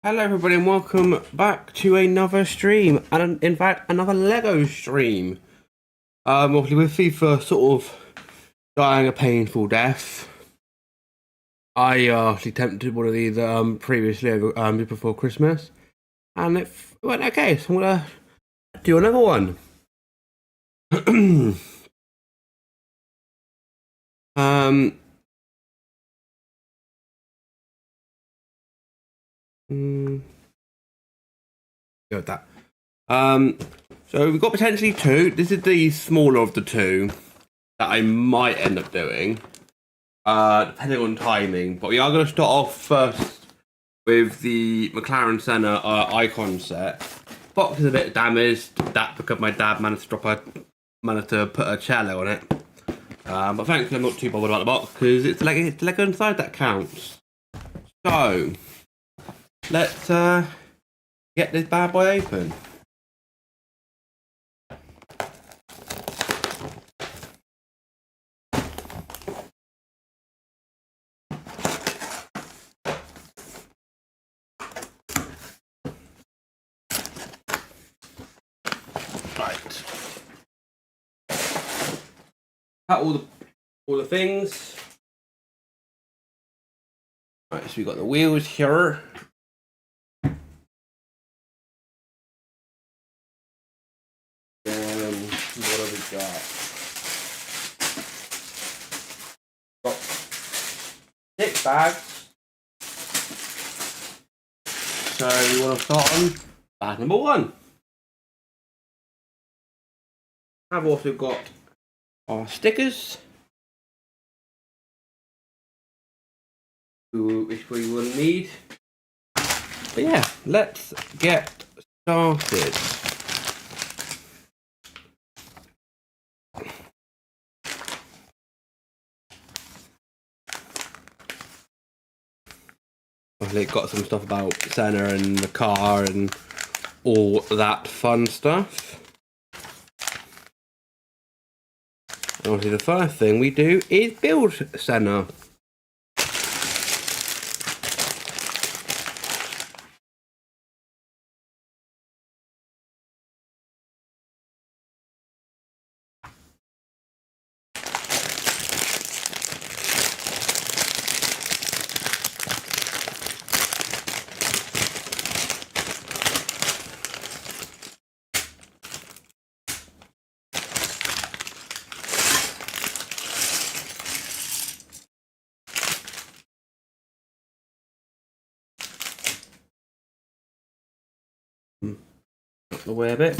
Hello everybody and welcome back to another stream, and in fact another Lego stream. Obviously with FIFA sort of dying a painful death, I actually attempted one of these previously over before Christmas, and it went okay, so I'm gonna do another one. um Go with that. So we've got potentially two. This is the smaller of the two that I might end up doing. Depending on timing, but we are going to start off first with the McLaren Senna icon set. Box is a bit damaged. That because my dad managed to put a cello on it. But thankfully I'm not too bothered about the box because it's the Lego inside that counts. So let's get this bad boy open. Right. Cut all the things. Right, so we got the wheels here. What have we got? Got 6 bags. So we want to start on bag number 1. I've also got our stickers, which we will need. But yeah, let's get started. Well, it got some stuff about Senna and the car and all that fun stuff. And obviously the first thing we do is build Senna. The way a bit.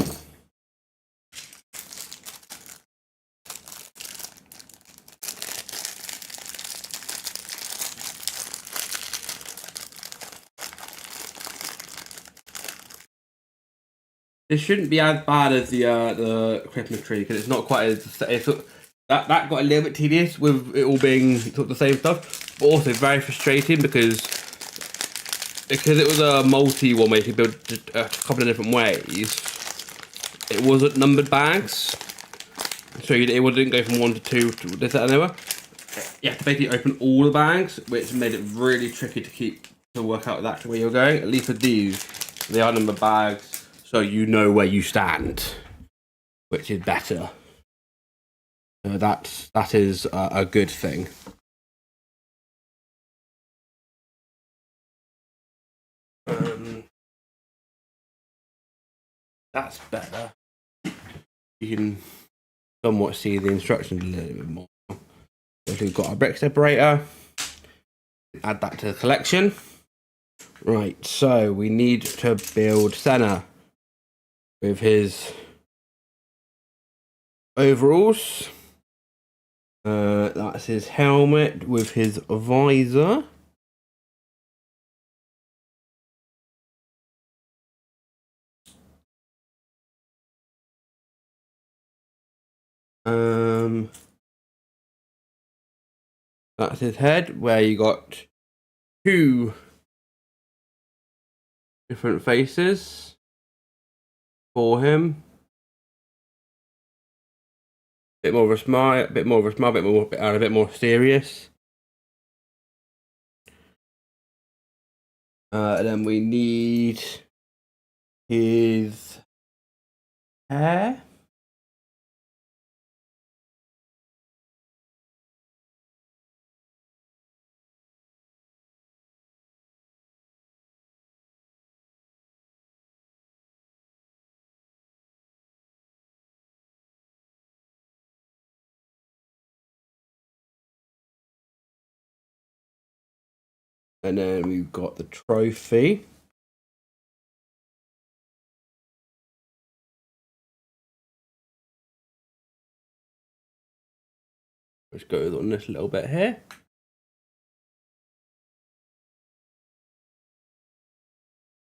This shouldn't be as bad as the Christmas tree because it's not quite as that got a little bit tedious with it all being sort of the same stuff, but also very frustrating because it was a multi one where you could build a couple of different ways. It wasn't numbered bags, so it didn't go from 1 to 2 to this, that, and the other. You have to basically open all the bags, which made it really tricky to work out exactly where you're going. At least with these, they are numbered bags, so you know where you stand, which is better. So that is a good thing. That's better. You can somewhat see the instructions a little bit more. So we've got our brick separator. Add that to the collection. Right, so we need to build Senna with his overalls. That's his helmet with his visor. That's his head, where you got 2 different faces for him. Bit more of a smile, bit more serious. And then we need his hair. And then we've got the trophy. Which goes on this little bit here.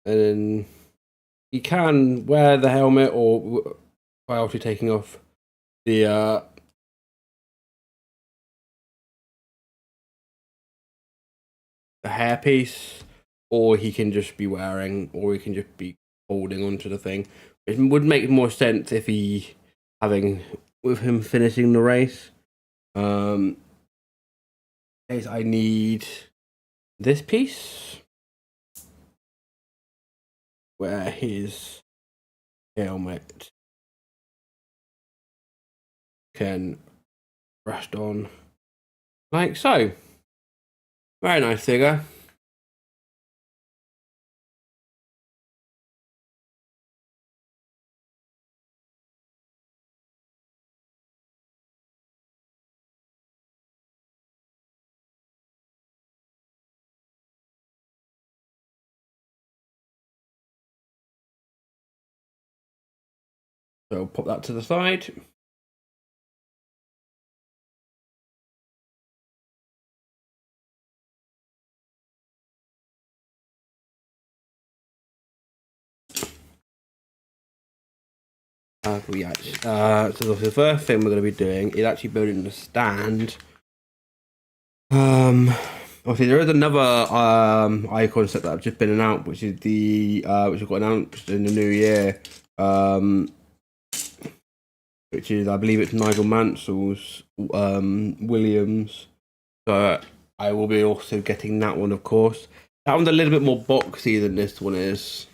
And then you can wear the helmet or by also taking off the hairpiece, or he can just be wearing, or he can just be holding onto the thing. It would make more sense if he with him finishing the race. I need this piece where his helmet can rest on, like so. Very nice figure. So pop that to the side. So the first thing we're going to be doing is actually building the stand. Obviously there is another icon set that I've just been announced, which is the which got announced in the new year. Which is, I believe it's Nigel Mansell's Williams. So I will be also getting that one, of course. That one's a little bit more boxy than this one is.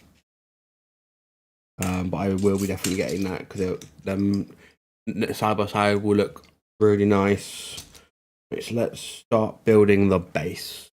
But I will be definitely getting that because them side by side will look really nice. Which, let's start building the base.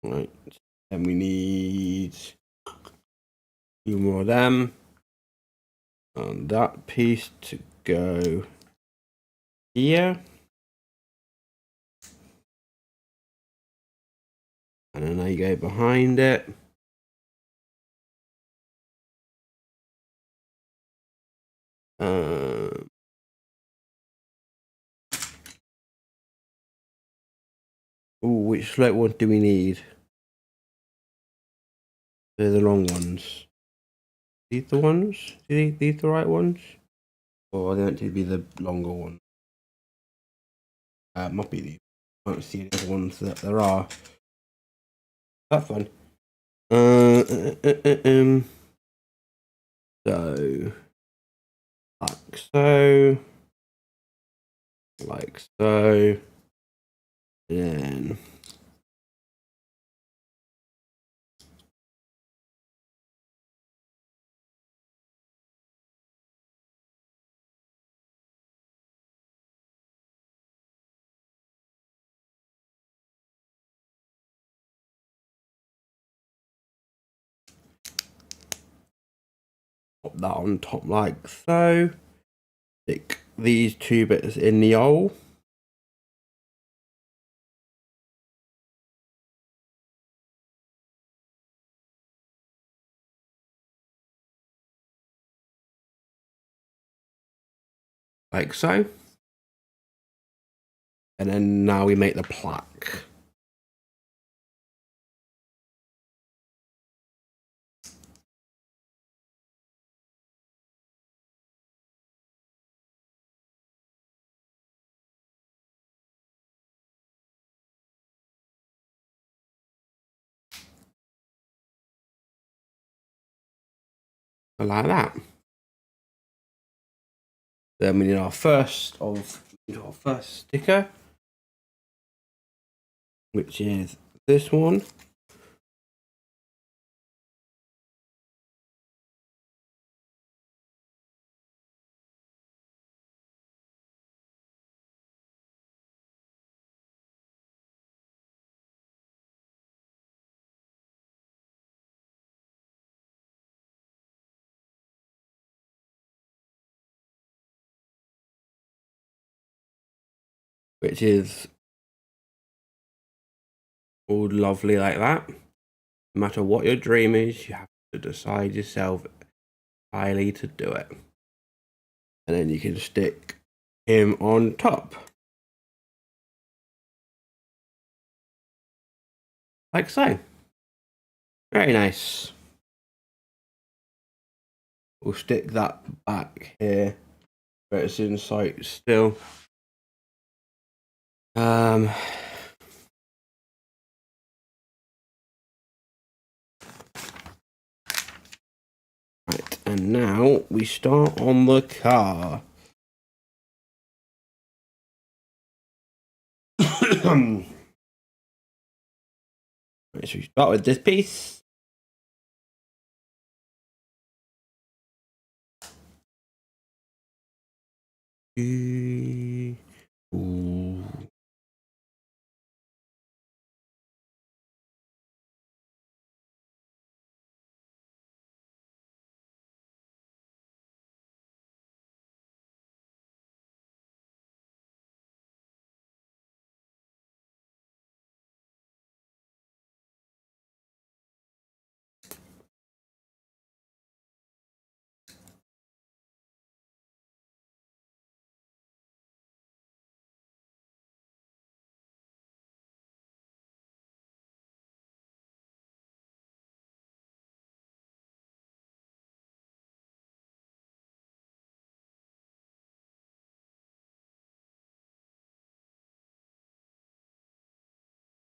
Right, and we need a few more of them. And that piece to go here. And then I go behind it. Which slope one do we need? They're the long ones. These the ones? These the right ones? Or are they meant to be the longer ones? Might be these. I can't see the other ones that there are. That's fine. So, like so, like so, then pop that on top like so. Stick these two bits in the hole. like so. And then now we make the plaque. Like that. Then we need our first sticker, which is this one. Which is all lovely like that. No matter what your dream is, you have to decide yourself highly to do it. And then you can stick him on top. Like so. Very nice. We'll stick that back here where it's in sight still. Right, and now we start on the car. Right, so we start with this piece. Ooh.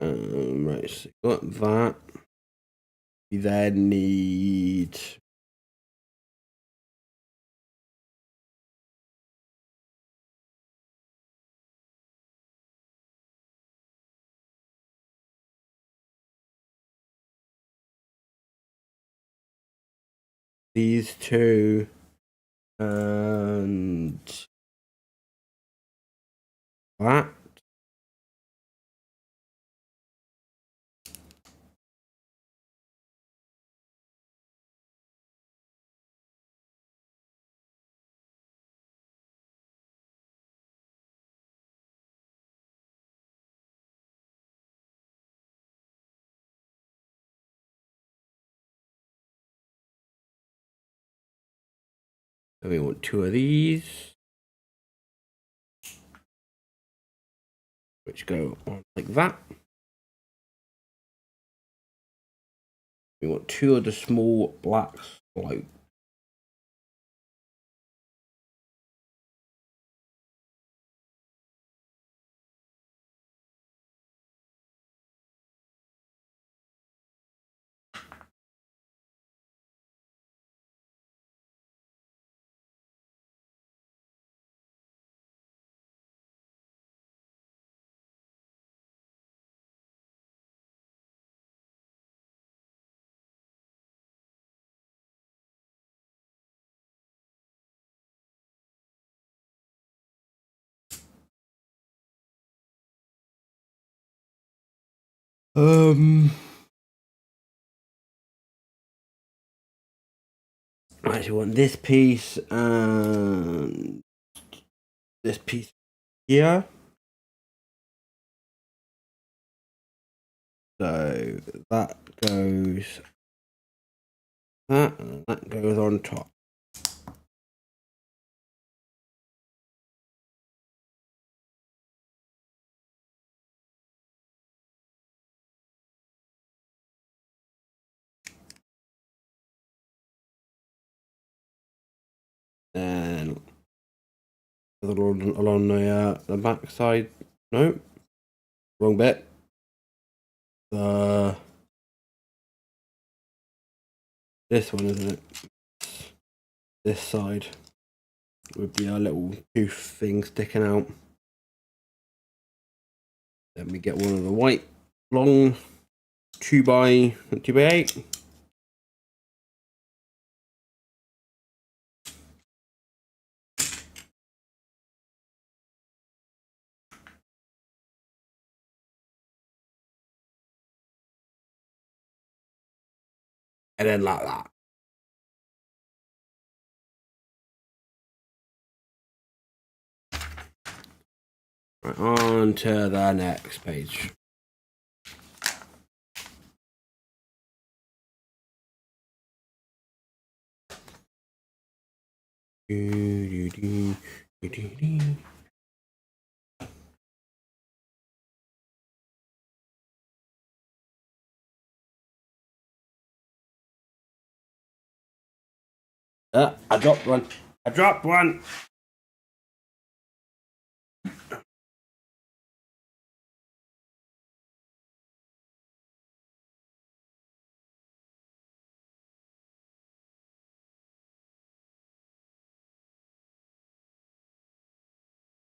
Right, so got that. We then need these two and that. So we want two of these, which go on like that. We want two of the small black slopes. I actually want this piece and this piece here. So that goes that, and that goes on top. And along the back side. No, wrong bit. This one, isn't it? This side with the little tooth thing sticking out. Then we get one of the white long 2x8. And then like that. Right, on to the next page. I dropped one. I dropped one.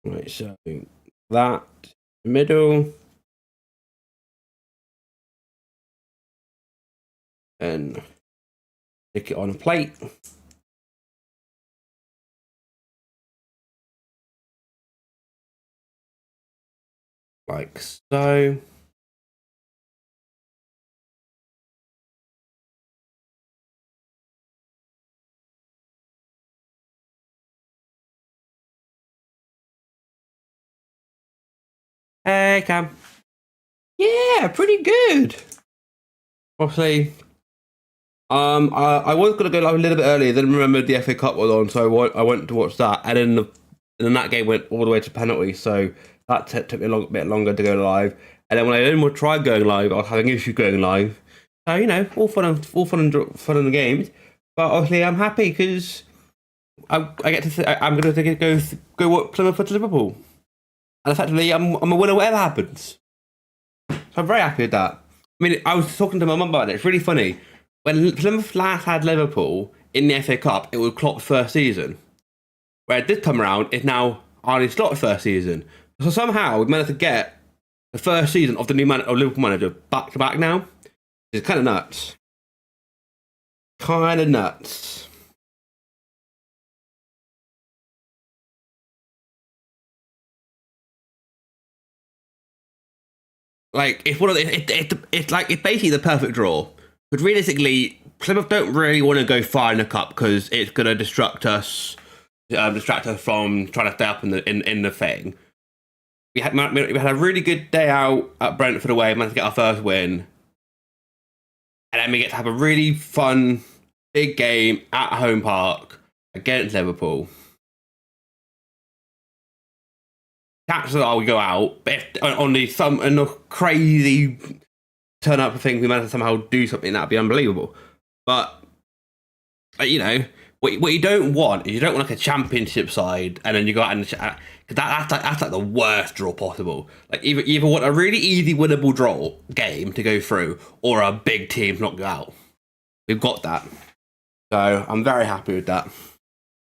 Right, so that middle and stick it on a plate. Like so. Hey, Cam. Yeah, pretty good. Obviously, I was gonna go live a little bit earlier. Then remembered the FA Cup was on, so I went to watch that, and then that game went all the way to penalty. So that took me a bit longer to go live. And then when I then tried going live, I was having issues going live. So all fun and the games. But obviously, I'm happy because I get to I'm going to go watch Plymouth to Liverpool, and effectively I'm a winner whatever happens. So I'm very happy with that. I mean, I was talking to my mum about it. It's really funny. When Plymouth last had Liverpool in the FA Cup, it was Klopp's first season. Where this time around, it's now Arne Slot's first season. So somehow we've managed to get the first season of the new Liverpool manager back to back now. It's kind of nuts. Kind of nuts. Like it's one of it's like it's basically the perfect draw. But realistically, Plymouth don't really want to go far in the cup because it's gonna distract us from trying to stay up in the thing. We had a really good day out at Brentford away, managed to get our first win, and then we get to have a really fun big game at home park against Liverpool. Chances are we go out, but if on the crazy turn up thing we manage to somehow do something, that'd be unbelievable. But what you don't want is you don't want like a championship side and then you go out and that's like the worst draw possible. Like either want a really easy winnable draw game to go through or a big team to not go out. We've got that, so I'm very happy with that.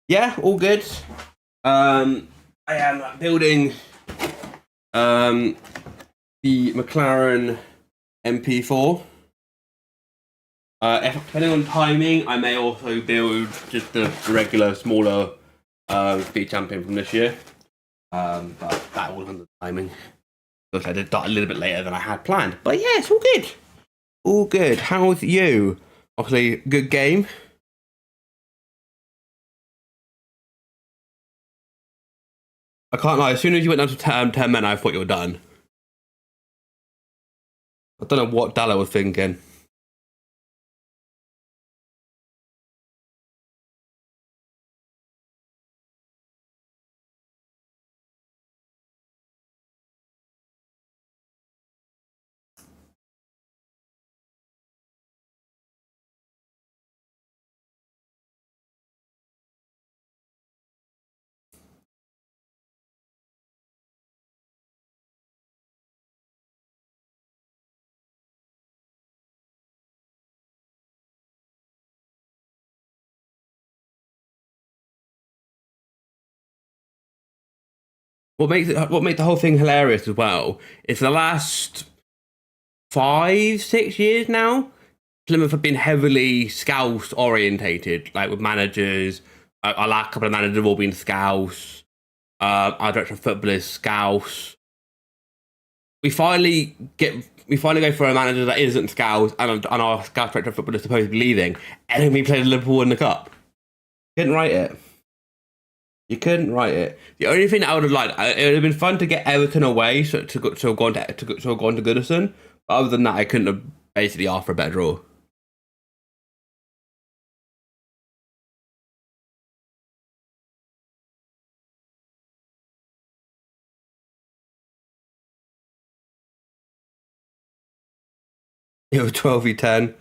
Yeah, all good. I am building the McLaren MP4. Depending on timing, I may also build just the regular, smaller speed champion from this year. But that was under timing. Because I did start a little bit later than I had planned. But yeah, it's all good. All good. How's you? Obviously, good game. I can't lie, as soon as you went down to 10 men, I thought you were done. I don't know what Dalla was thinking. what makes the whole thing hilarious as well is for the last 5, 6 years now, Plymouth have been heavily Scouse orientated, like with managers. Our last couple of managers have all been Scouse. Our director of football is Scouse. We finally go for a manager that isn't Scouse, and our Scouse director of football is supposed to be leaving, and then we played Liverpool in the cup. Couldn't write it. You couldn't write it. The only thing that I would have liked, it would have been fun to get Everton away, so to have gone to Goodison. But other than that, I couldn't have basically asked for a better draw. It was 12v10.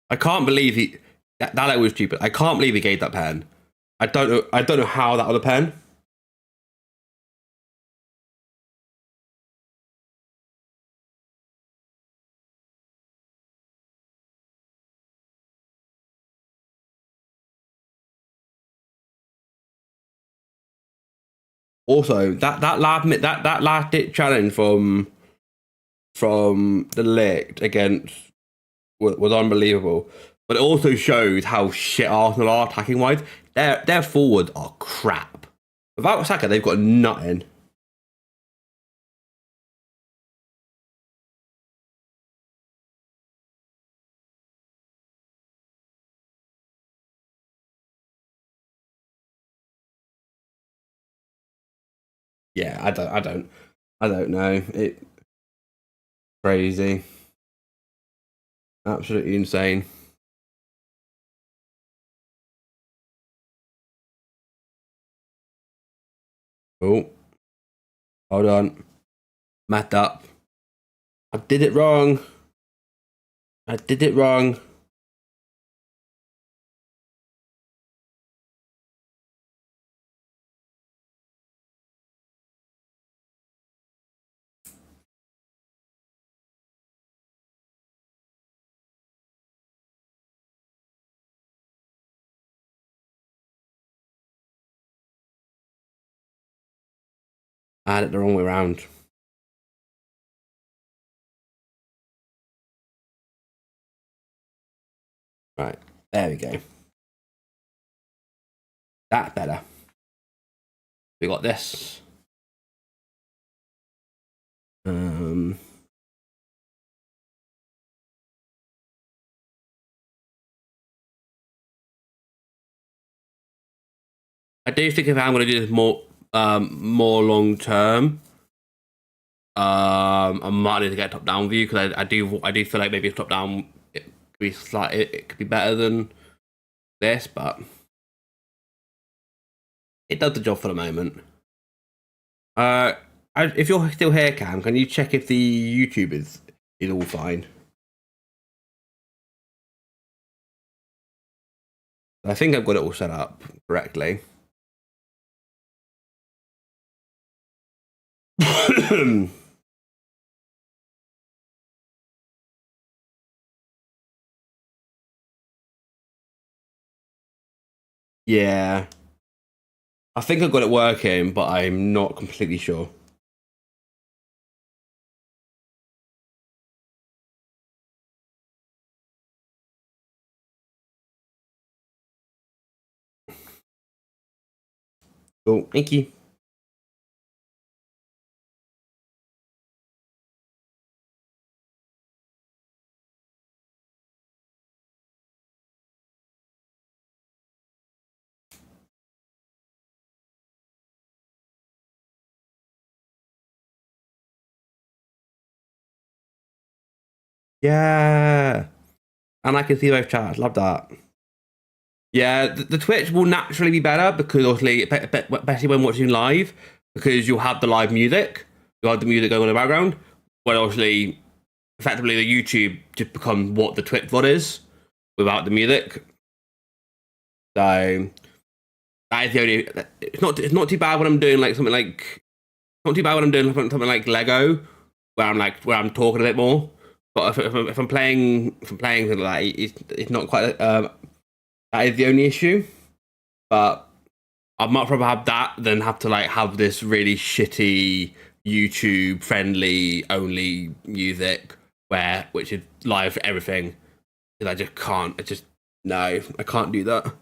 I can't believe that was stupid. I can't believe he gave that pen. I don't know how that was a pen. Also, that last ditch challenge from the Ligt against was unbelievable. But it also shows how shit Arsenal are attacking wise. Their forwards are crap. Without Saka, they've got nothing. Yeah, I don't know. It crazy. Absolutely insane. Oh, hold on. Matt up. I did it wrong. I did it wrong. I had it the wrong way around. Right, there we go. That's better. We got this. I do think if I'm going to do this more long term, I might need to get a top down view because I do feel like maybe a top down it could be better than this, but it does the job for the moment. If you're still here, Cam, can you check if the YouTube is all fine? I think I've got it all set up correctly. Yeah. I think I've got it working, but I'm not completely sure. Cool, thank you. Yeah. And I can see both chats. Love that. Yeah, the Twitch will naturally be better because obviously, especially when watching live, because you'll have the live music, you'll have the music going on in the background. But obviously, effectively, the YouTube just becomes what the Twitch VOD is without the music. So that is the only. It's not too bad when I'm doing like something like. Not too bad when I'm doing something like Lego, where I'm talking a bit more. But if I'm playing something like that, it's not quite. That is the only issue. But I'd much rather have that than have to like have this really shitty YouTube friendly only music which is live for everything. Because I just can't. I just no, I can't do that.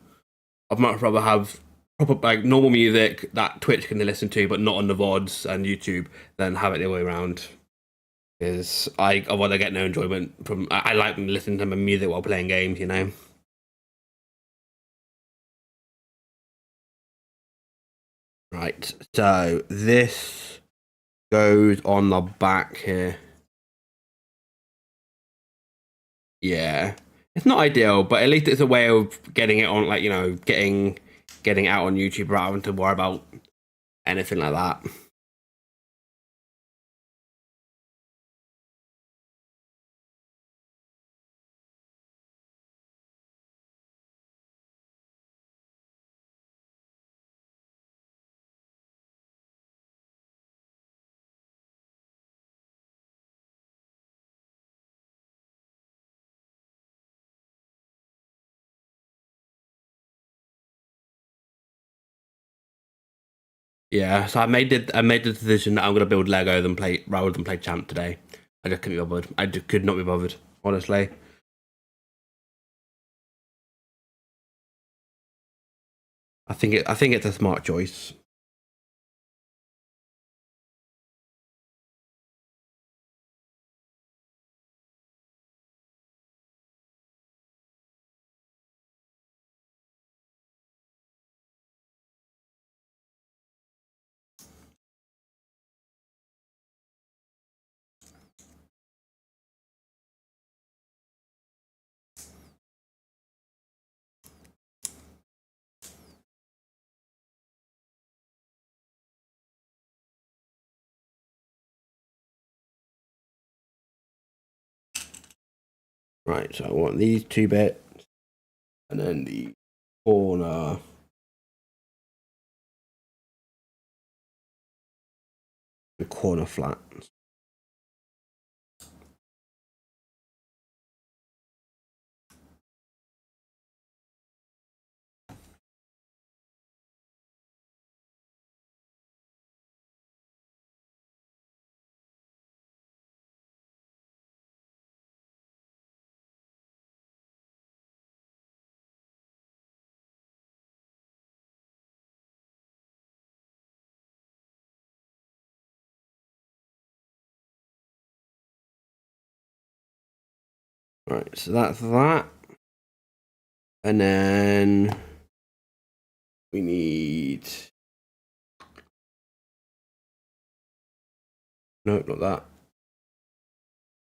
I'd much rather have proper like normal music that Twitch can listen to, but not on the VODs and YouTube, than have it the other way around. Because I want to get no enjoyment from. I like listening to my music while playing games, you know. Right, so this goes on the back here. Yeah, it's not ideal, but at least it's a way of getting it on, like, you know, getting out on YouTube rather than to worry about anything like that. Yeah, so I made the decision that I'm gonna build Lego than play rather than play Champ today. I just couldn't be bothered. I just could not be bothered, honestly. I think it's a smart choice. Right, so I want these 2 bits, and then corner, the corner flats. Right, so that's that. And then we need, no, not that.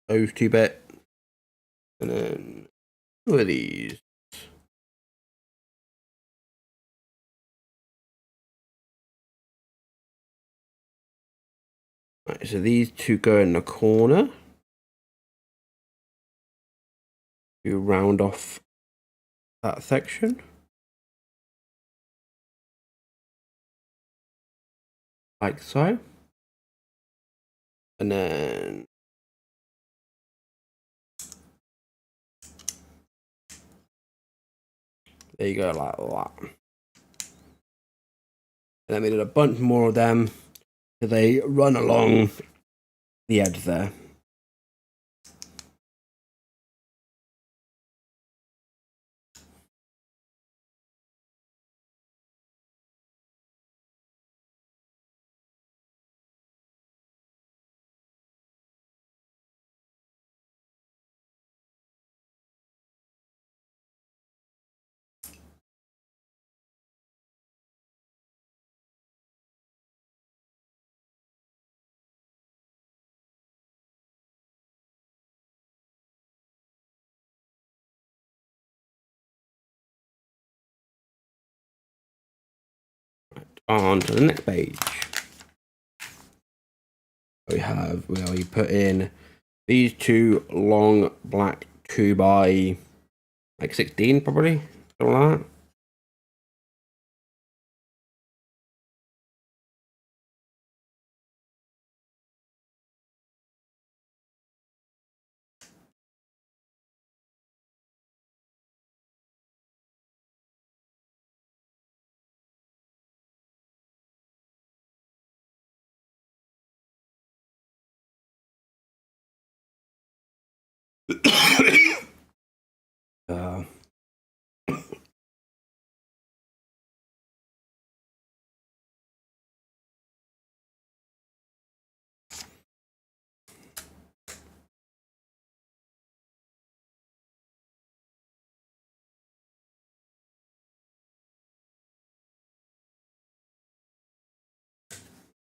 Those 2 bits. And then who are these? Right, so these 2 go in the corner. You round off that section. Like so. And then there you go, like that. And then we did a bunch more of them. So they run along the edge there. On to the next page. We put in these 2 long black 2 by like 16 probably, something like that. uh,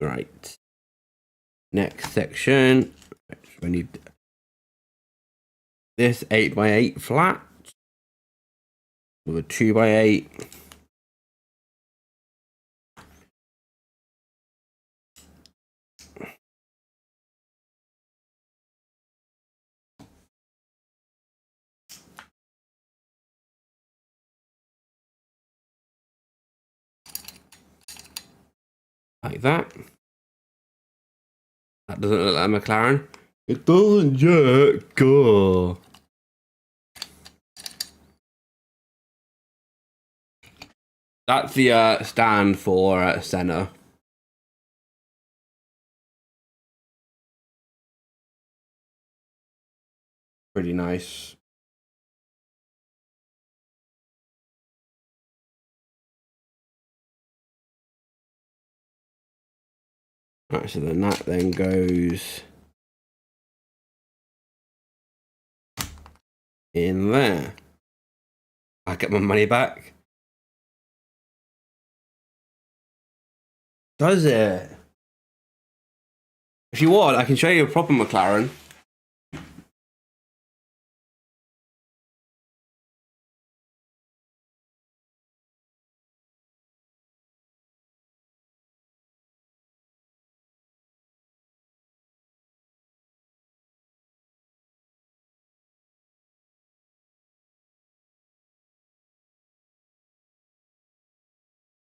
right. Next section. We need this 8x8 flat with a 2x8. Like that. That doesn't look like a McLaren. It doesn't yet. Go. That's the stand for Senna. Pretty nice. Right, so then that then goes in there. I get my money back. Does it? If you want, I can show you a proper McLaren.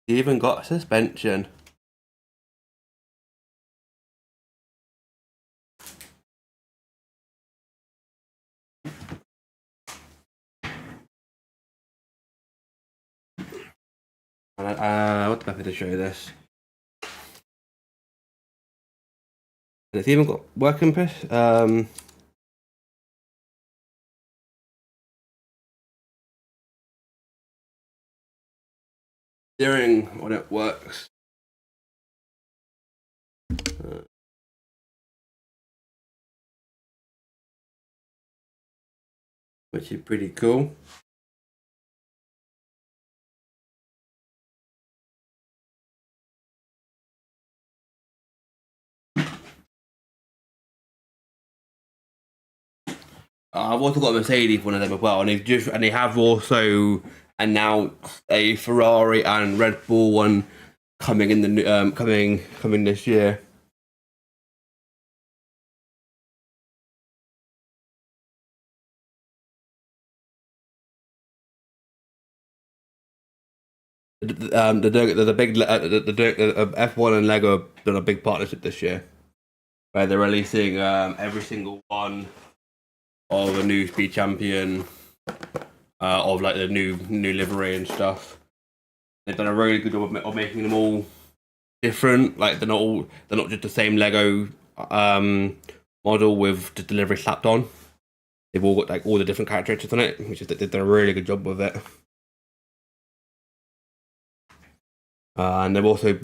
You even got suspension. What the method to show you this? And it's even got working piss. Steering when it works. Which is pretty cool. I've also got a Mercedes one of them as well, and they have also announced a Ferrari and Red Bull one coming in the coming this year. The F1 and Lego have done a big partnership this year, where they're releasing every single one of a new Speed Champion, of like the new livery and stuff. They've done a really good job of making them all different. Like they're not just the same Lego model with the delivery slapped on. They've all got like all the different characteristics on it, which is that they've done a really good job with it. And they've also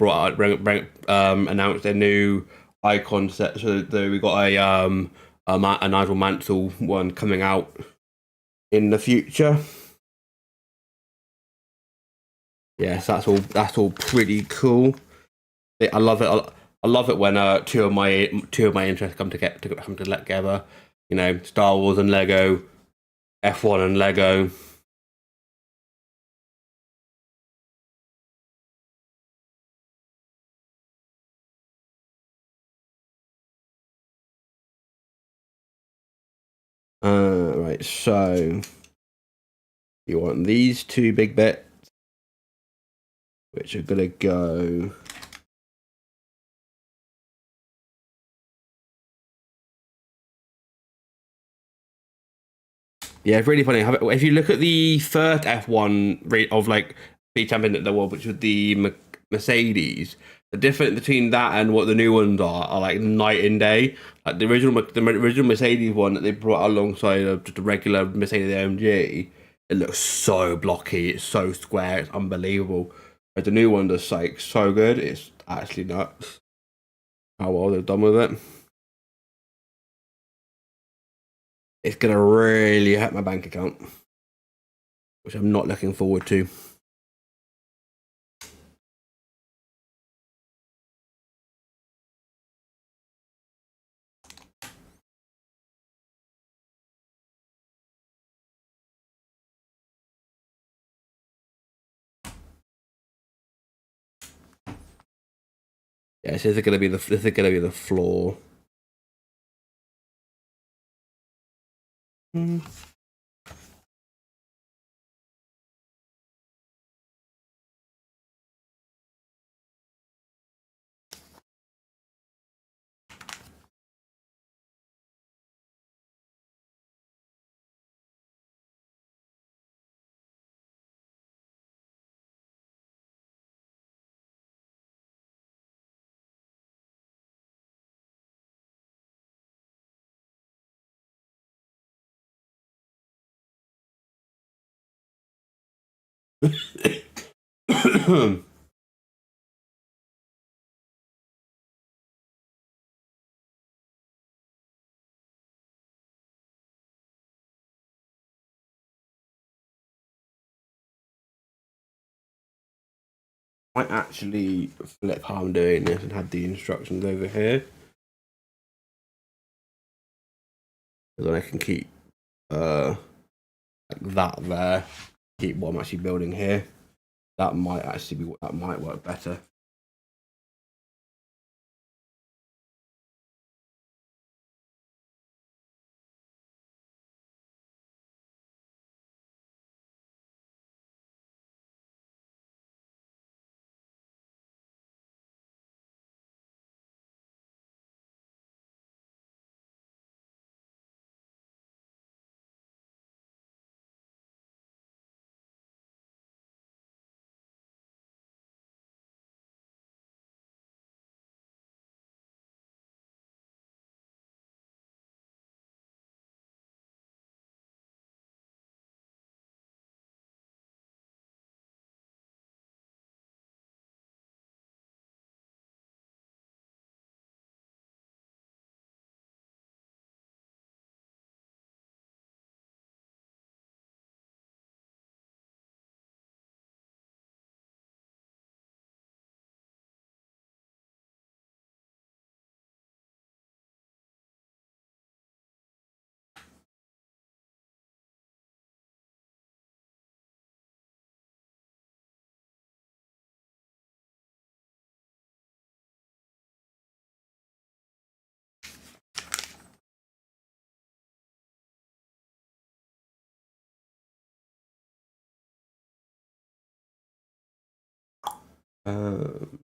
announced their new icon set. So we got a Nigel Mansell one coming out in the future. Yes, that's all pretty cool. I love it. I love it when two of my interests come together. You know, Star Wars and Lego, F1 and Lego. Right, so you want these two big bits, which are gonna go. Yeah, it's really funny. If you look at the first F1 rate of like Speed Champion at the world, which was the Mercedes, the difference between that and what the new ones are like night and day. Like the original Mercedes one that they brought alongside just a regular Mercedes AMG, it looks so blocky, it's so square, it's unbelievable. But the new one that's like so good, it's actually nuts how well they've done with it. It's gonna really hurt my bank account, which I'm not looking forward to. Yeah, this is gonna be the floor. Might actually flip how I'm doing this and have the instructions over here. Then I can keep like that there, keep what I'm actually building here. That might actually be that might work better.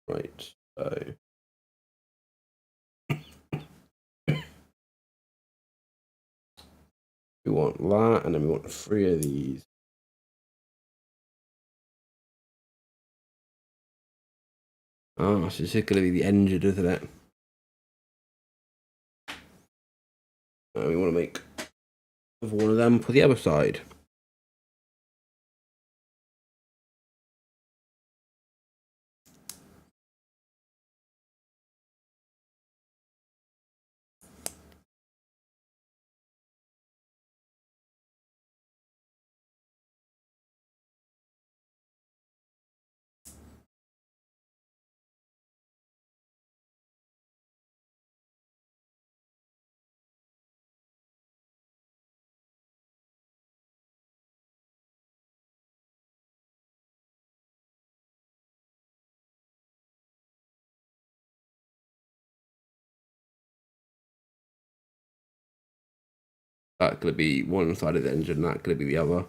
Right, so we want that, and then we want 3 of these. Oh, so this is going to be the engine, isn't it? We want to make one of them for the other side. That's going to be one side of the engine, that's going to be the other.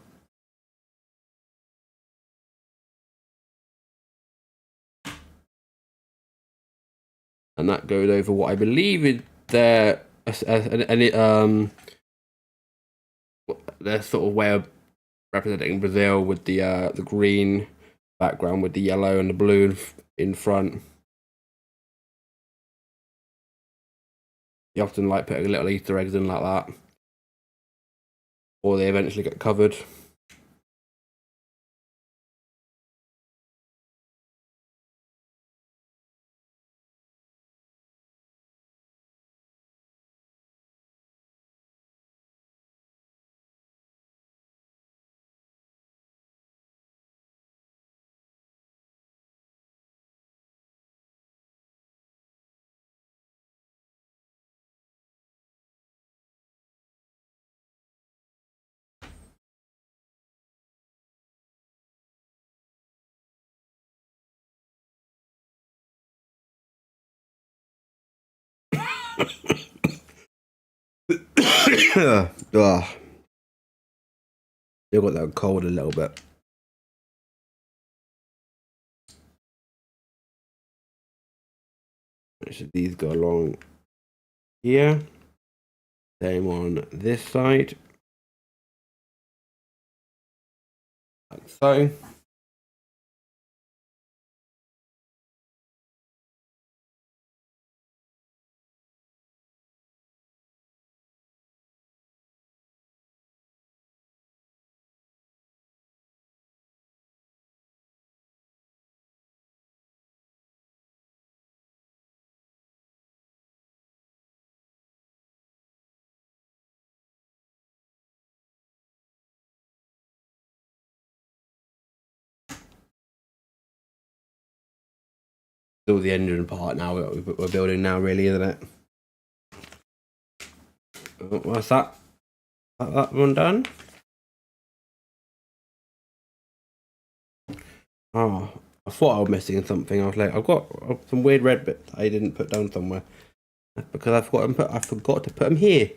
And that goes over what I believe is their sort of way of representing Brazil with the green background with the yellow and the blue in front. You often like putting little Easter eggs in like that, or they eventually get covered. Ugh. Still got that cold a little bit. Should these go along here? Same on this side. Like so. Still the engine part now we're building now, really, isn't it? What's that? That one done? Oh, I thought I was missing something. I was like, I've got some weird red bits I didn't put down somewhere. That's because I forgot to put them here.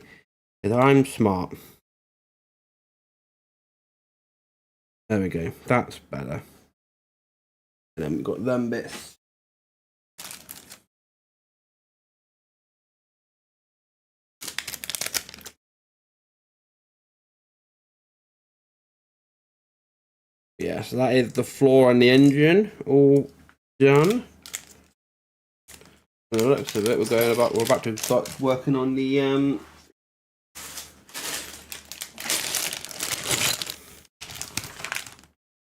Because I'm smart. There we go. That's better. And then we've got them bits. Yeah, so that is the floor and the engine all done. And the looks of it, we're about to start working on the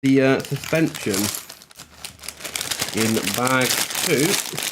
suspension in bag 2.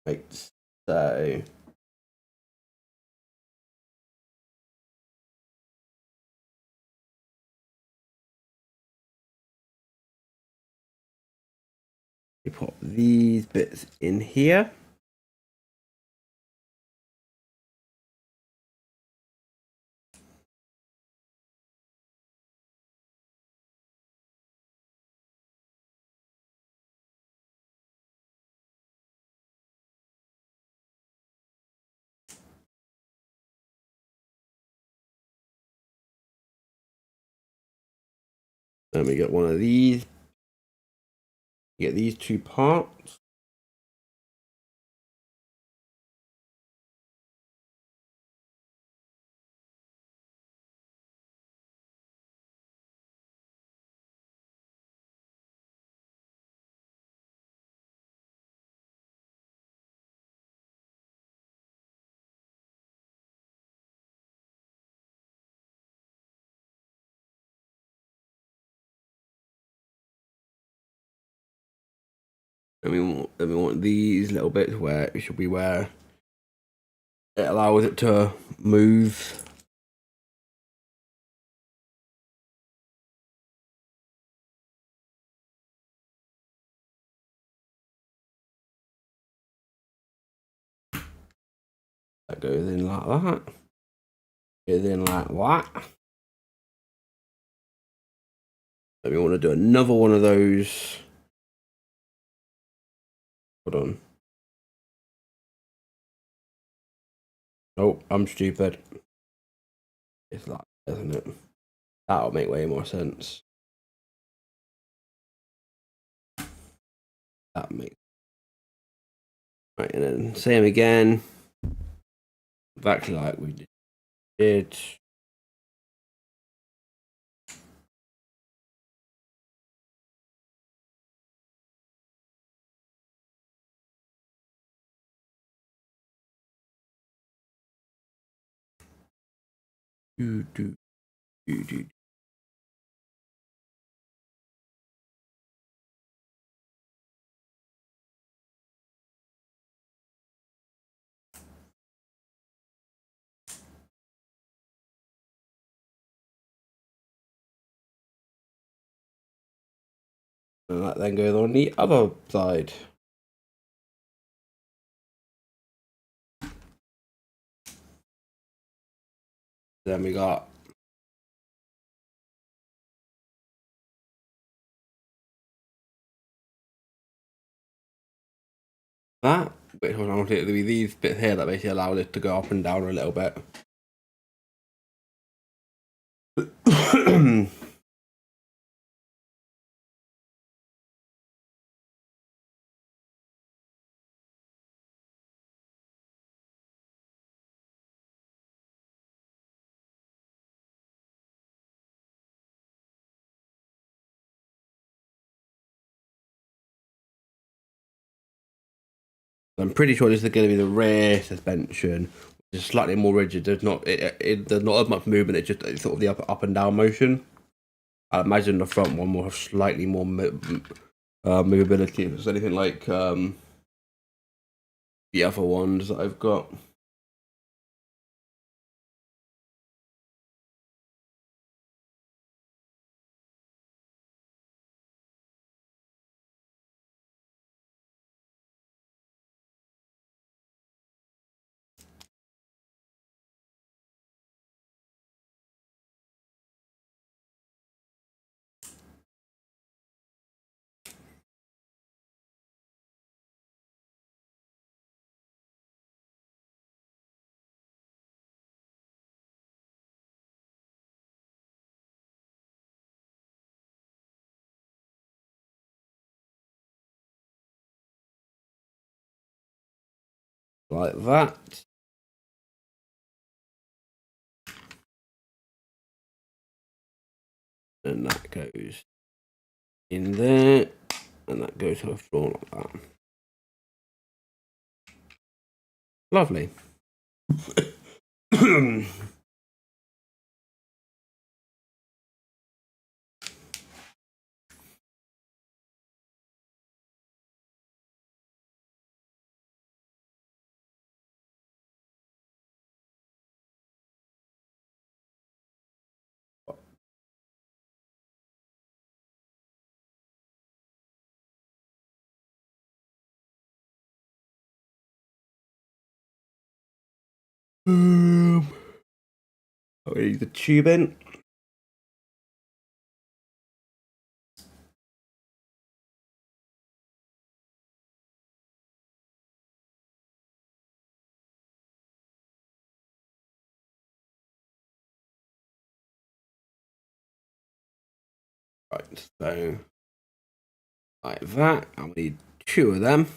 Right, so you put these bits in here. Then we get one of these. You get these 2 parts. Then we want these little bits where it should be where it allows it to move. That goes in like that. Goes in like that. Then we want to do another one of those. Hold on. Oh, I'm stupid. It's like, isn't it? That'll make way more sense. That makes right, and then same again. Exactly like we did. Do do do. And that then goes on the other side. Then we got that, which was I it to be these bits here that basically allowed it to go up and down a little bit. I'm pretty sure this is going to be the rear suspension, which is slightly more rigid. There's not there's not as much movement. It's sort of the up and down motion. I imagine the front one will have slightly more movability. If it's anything like the other ones that I've got. Like that. And that goes in there. And that goes to the floor like that. Lovely. The tube in. Right, so like that. And we need two of them.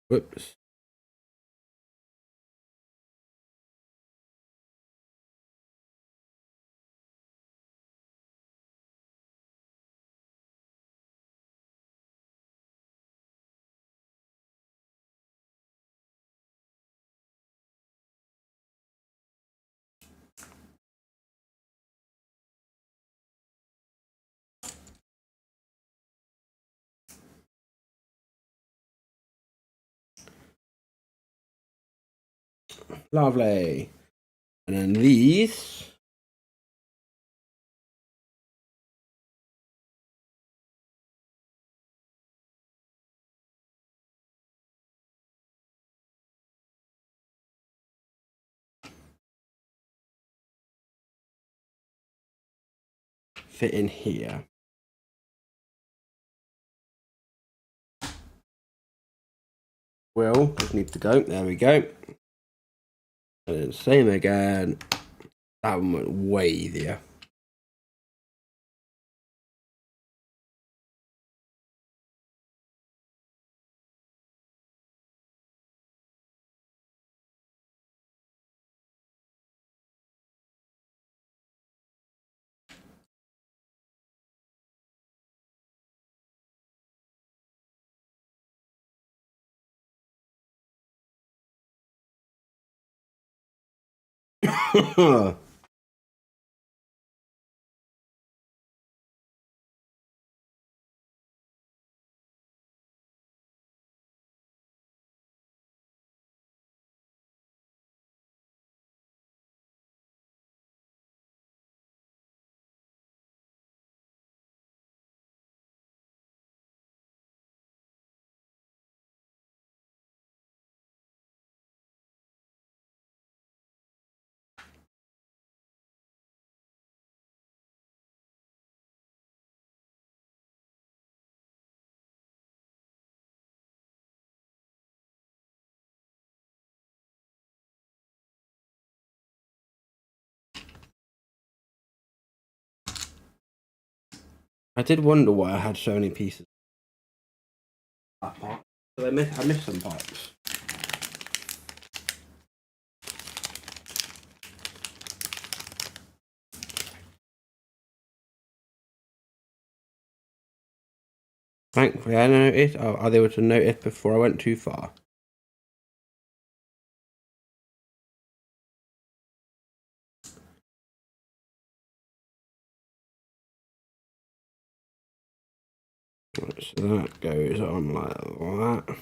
Whoops. Lovely. And then these. Fit in here. Well, just need to go. There we go. And then same again. That one went way easier. I did wonder why I had so many pieces. That part. So I missed some parts. Thankfully, I noticed. I was able to notice before I went too far. Right, so that goes on like that.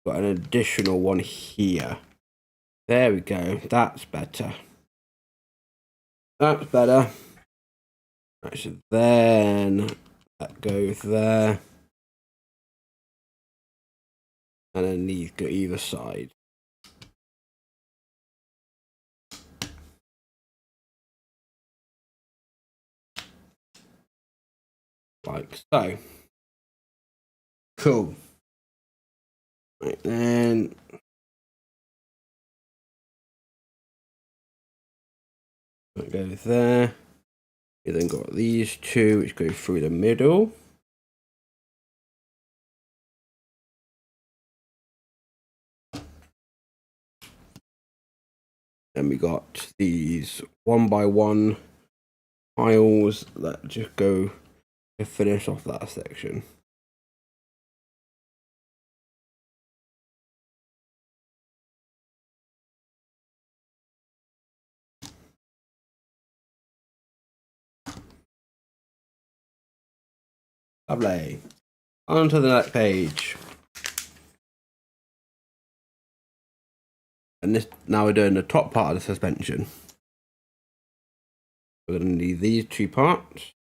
Got an additional one here. There we go. That's better. That's better. Right, so then that goes there. And then these go either side. Like so. Cool. Right, then that goes there. You then got these two which go through the middle. Then we got these 1x1 tiles that just go to finish off that section. Lovely. On to the next page. And this now we're doing the top part of the suspension. We're going to need these two parts.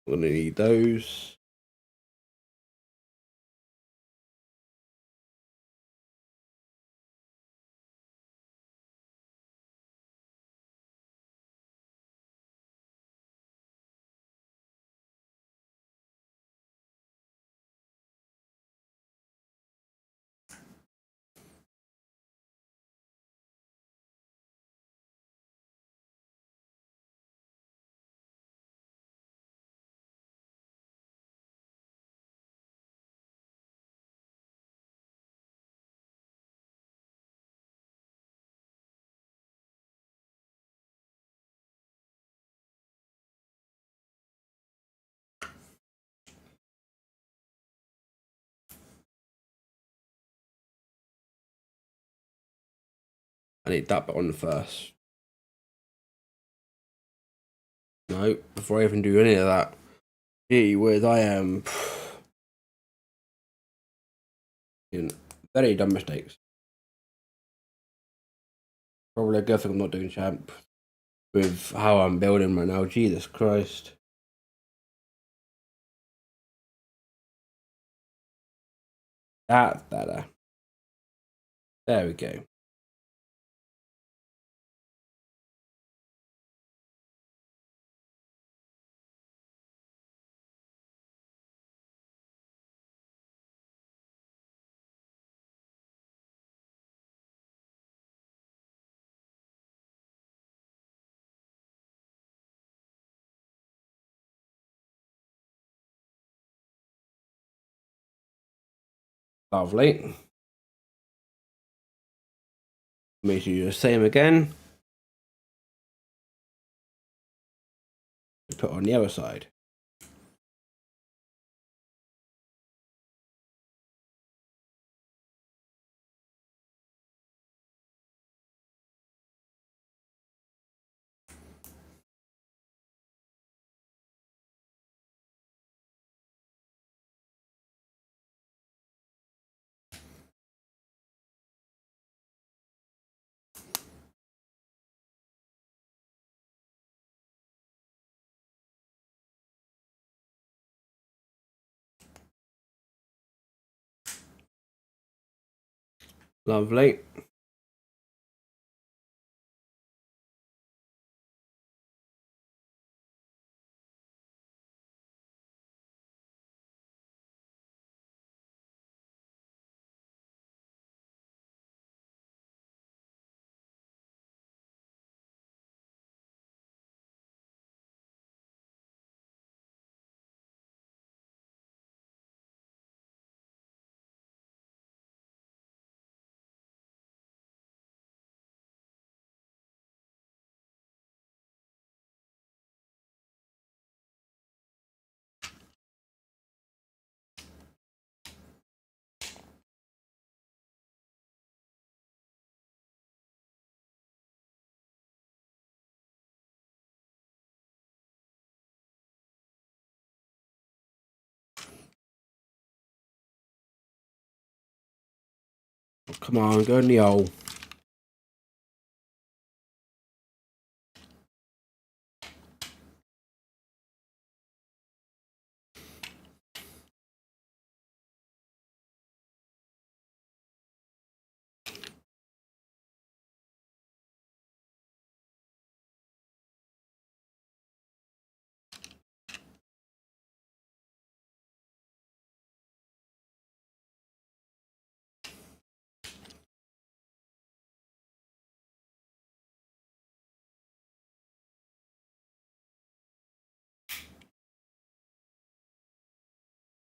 We're going to need those. I need that bit on first. No, before I even do any of that. Gee whiz, I am doing very dumb mistakes. Probably a good thing I'm not doing champ with how I'm building right now. Jesus Christ. That's better. There we go. Lovely. Make sure you do the same again. Put on the other side. Lovely. Come on, go in the hole.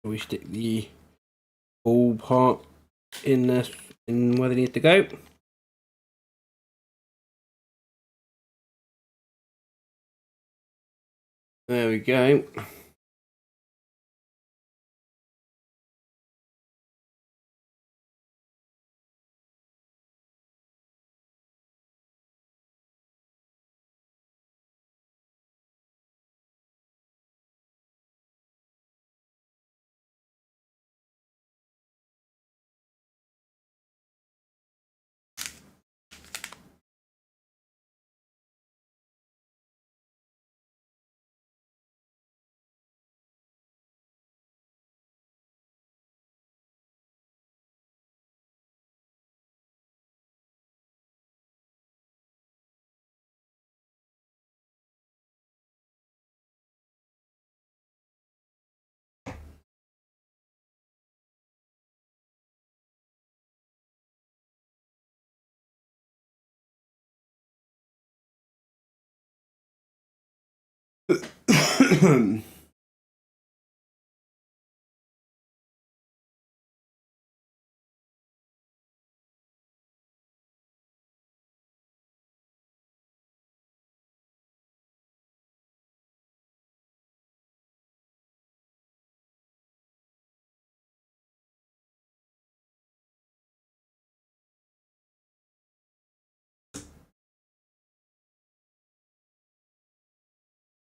We stick the ball part in this, in where they need to go. There we go.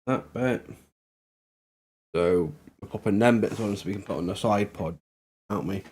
that bit. So we're popping them bits on so we can put on the side pod, aren't we?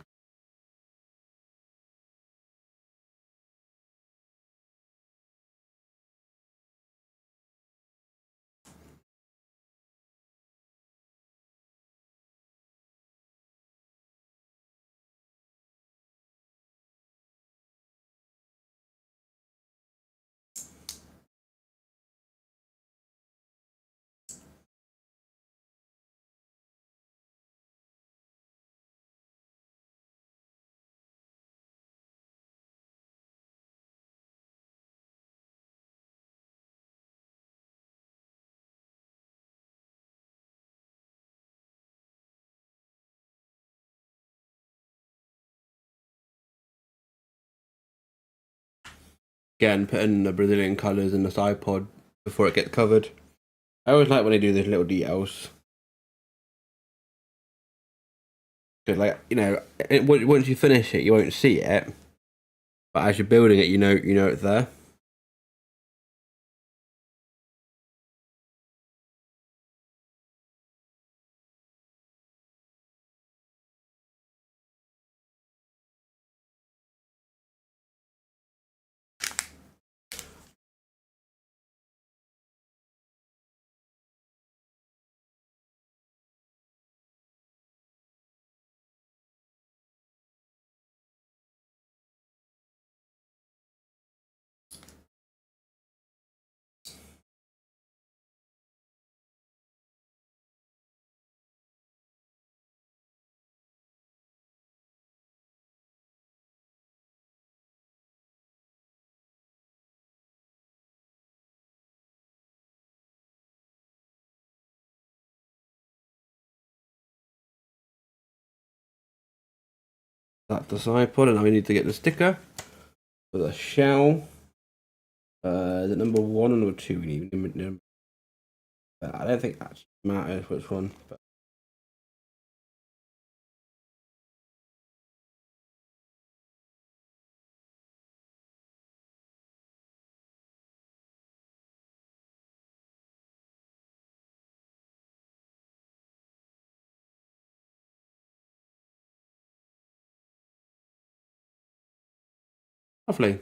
Again, putting the Brazilian colours in the side pod before it gets covered. I always like when they do these little details. Because, like, you know, once you finish it, you won't see it. But as you're building it, you know it's there. That's the side pod, and now we need to get the sticker for the shell. Is it number 1 or number 2? We need number. I don't think that matters which one. But lovely.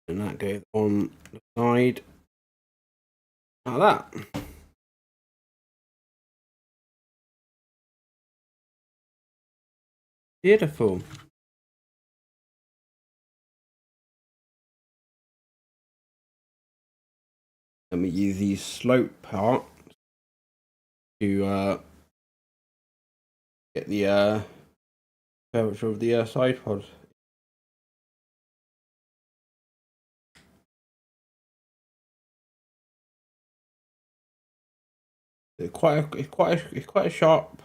And that goes on the side like that. Beautiful. Let me use these slope parts to get the curvature of the side pod. It's quite a sharp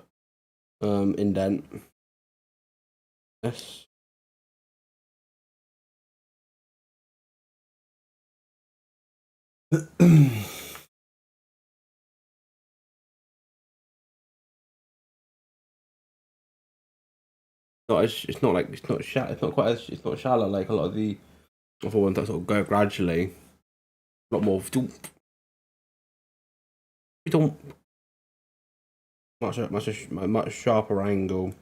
indent. Yes. It's not like it's not quite as it's not shallow like a lot of the other ones that sort of go gradually. A lot more much sharper angle.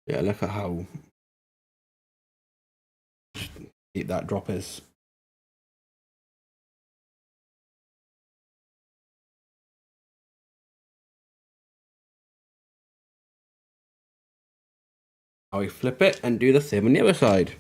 Yeah, look at how deep that drop is. How we flip it and do the same on the other side.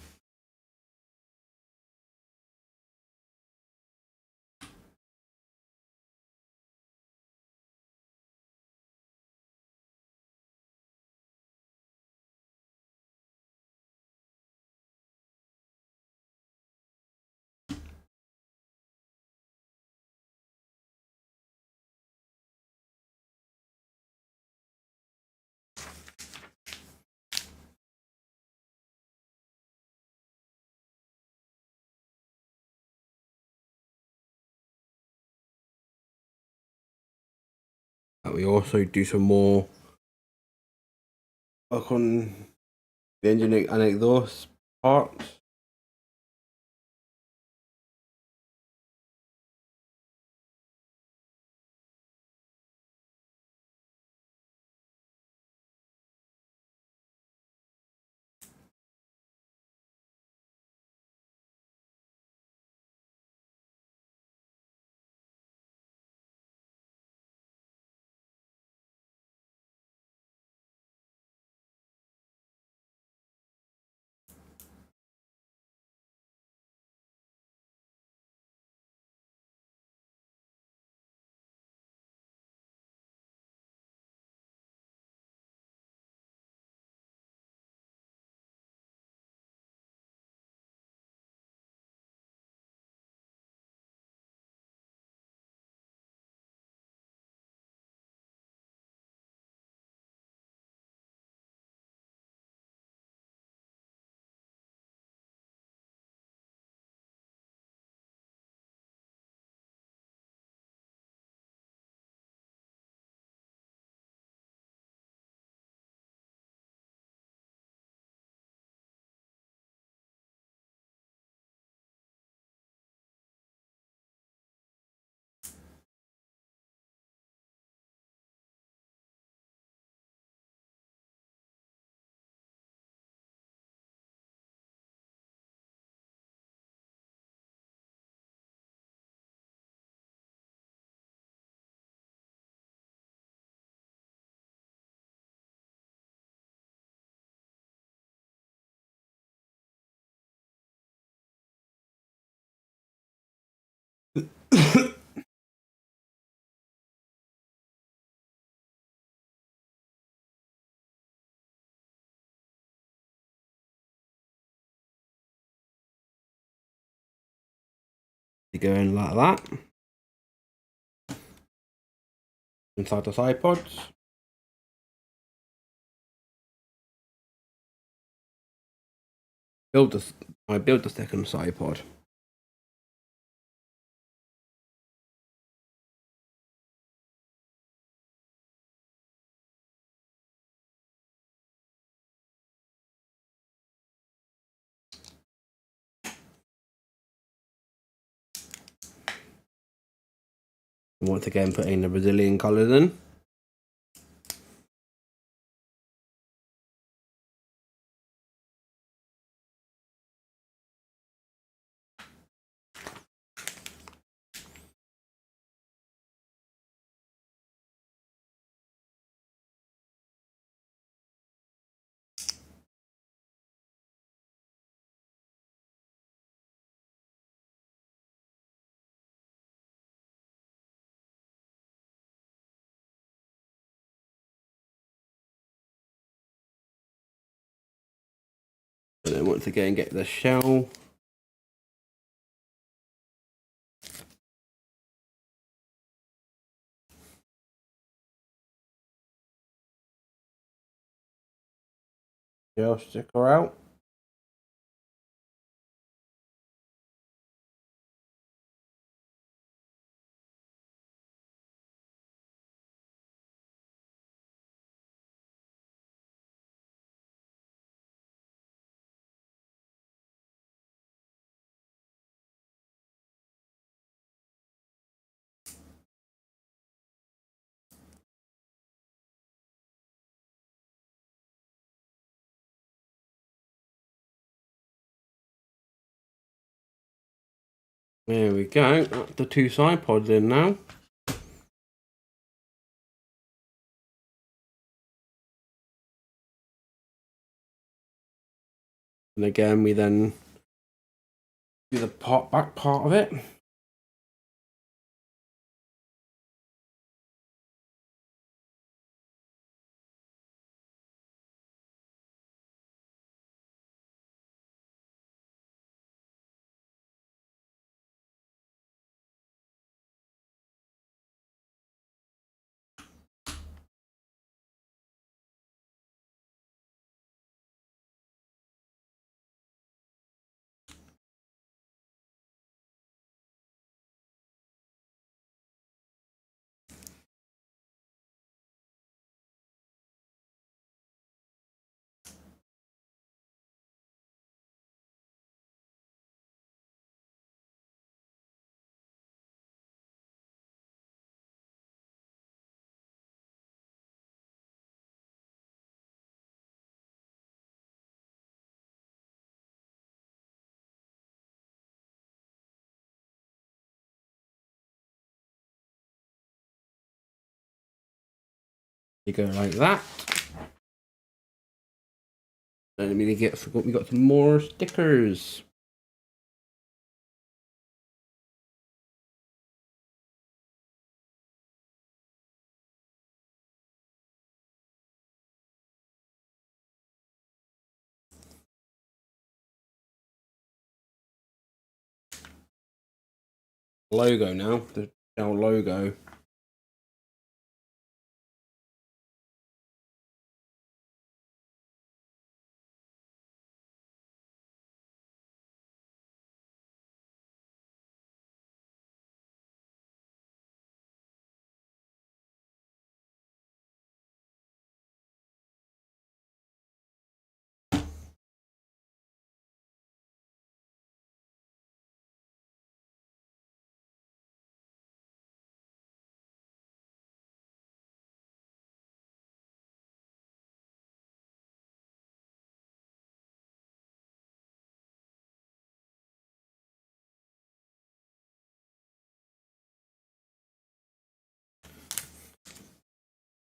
We also do some more work on the engine and exhaust parts. Going like that inside the side pods. I build the second side pod. Once again, putting the Brazilian colours in. And then once again, get the shell. Shell sticker out. There we go. That's the two side pods in now. And again, we then do the back part of it. You go like that. Then we got some more stickers. Logo now, the Shell logo.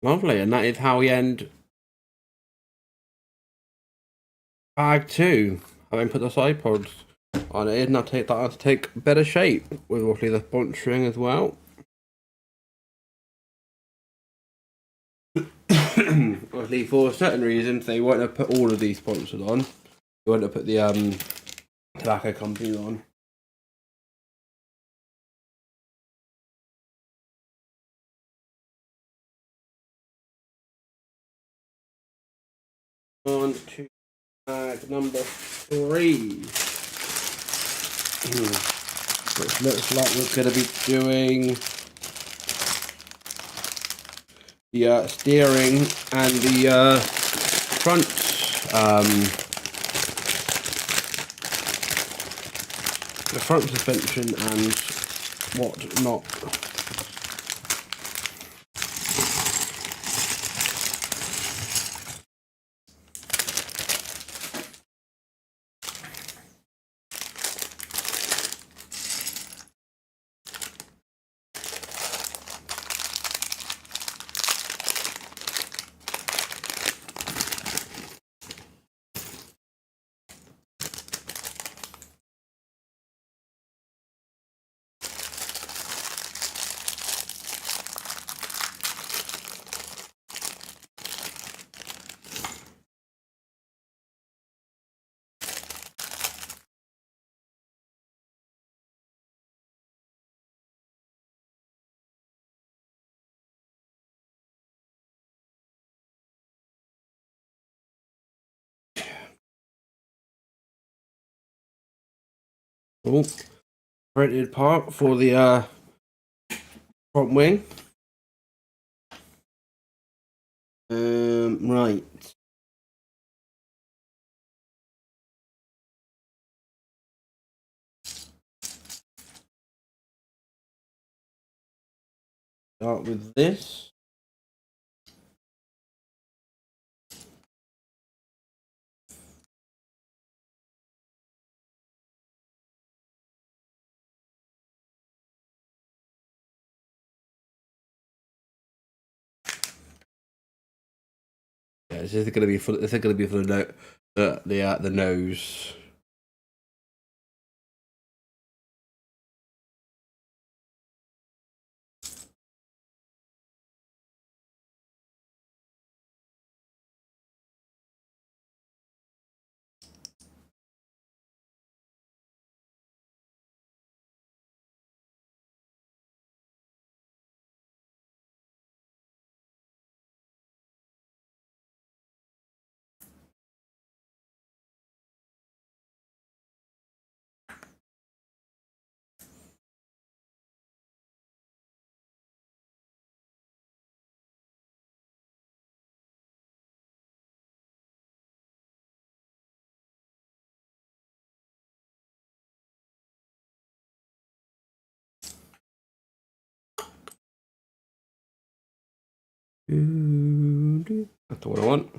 Lovely, and that is how we end bag 2. Having put the side pods on it, and I'll take that to take better shape with roughly the sponsoring as well. Obviously, for certain reasons, they won't have put all of these sponsors on. They won't have put the tobacco companies on. On to bag number 3. Which looks like we're going to be doing the steering and the front suspension and what not. Oh, printed part for the front wing. Right. Start with this. Yeah, this is going to be for the nose. That's what I want.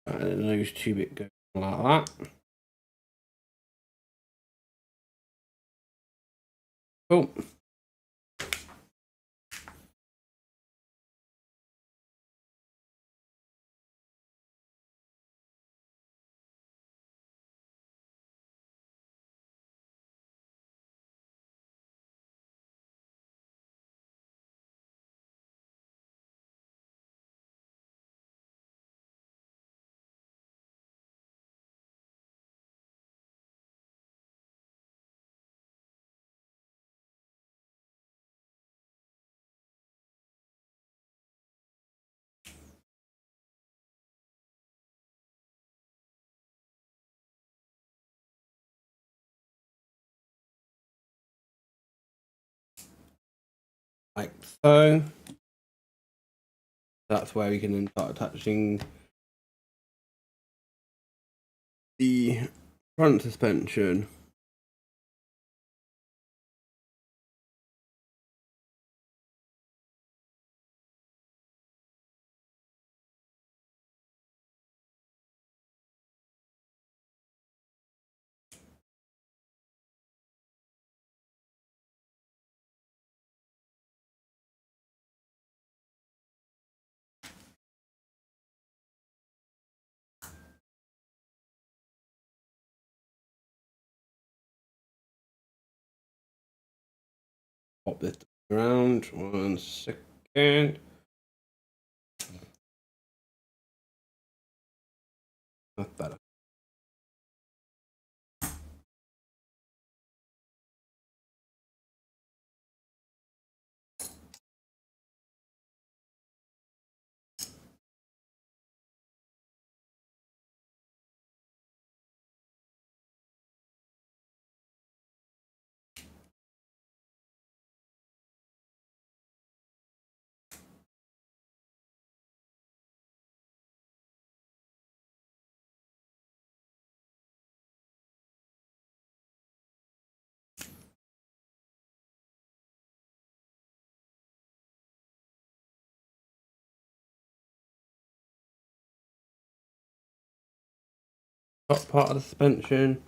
And then those 2-bit go Like that. Cool. Like so. That's where we can then start attaching the front suspension. Pop this around 1 second. That's better. Top part of the suspension.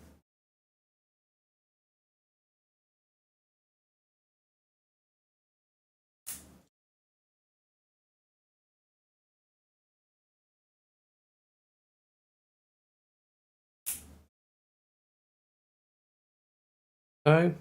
So.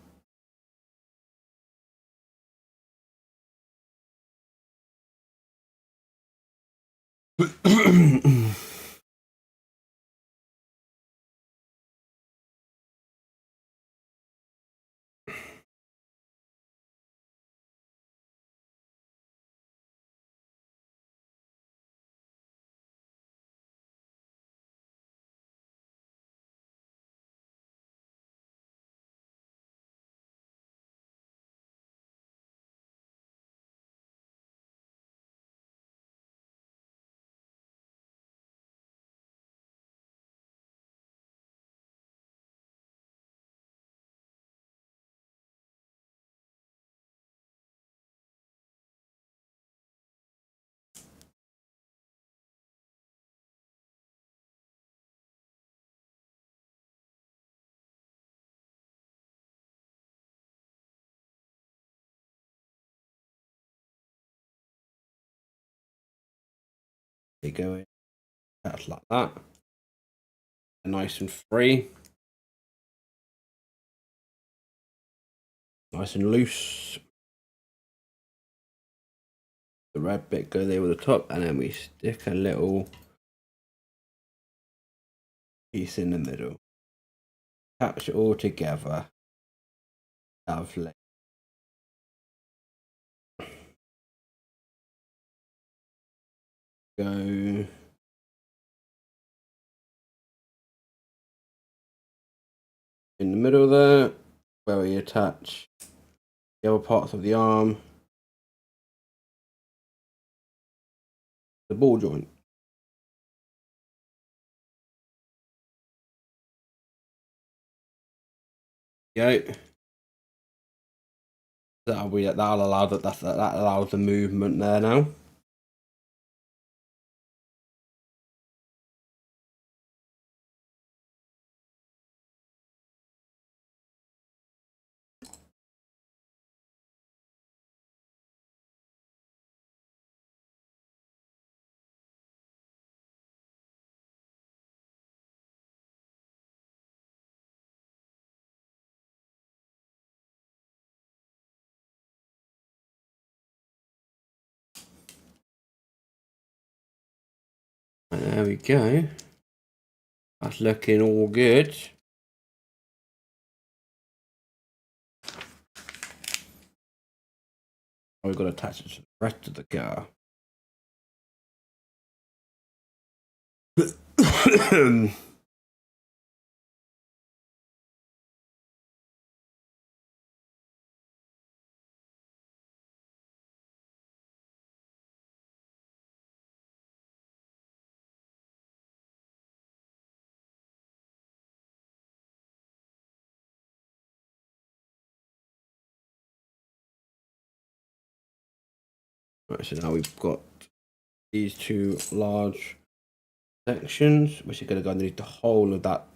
They go in. That's like that. Nice and free. Nice and loose. The red bit goes there with the top, and then we stick a little piece in the middle. Attach it all together. Lovely. Go in the middle there, where we attach the other parts of the arm, the ball joint. Go. That'll allow that allows the movement there now. And there we go. That's looking all good. We've got to attach it to the rest of the car. Right, so now we've got these two large sections, which are going to go underneath the whole of that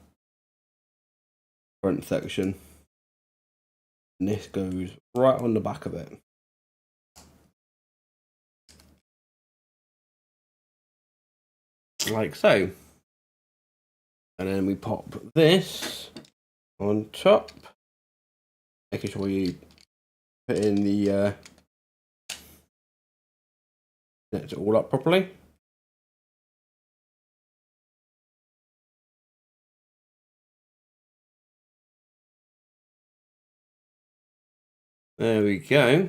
front section. And this goes right on the back of it. Like so. And then we pop this on top, making sure you put in the connect it all up properly. There we go.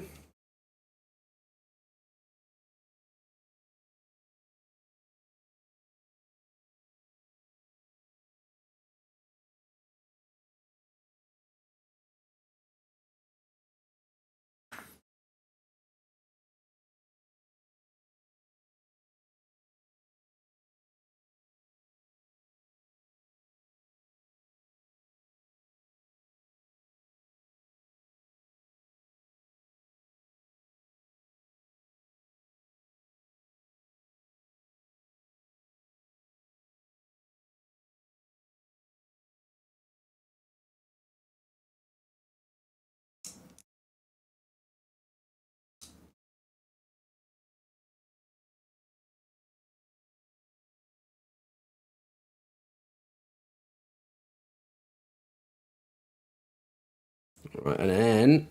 Right, and then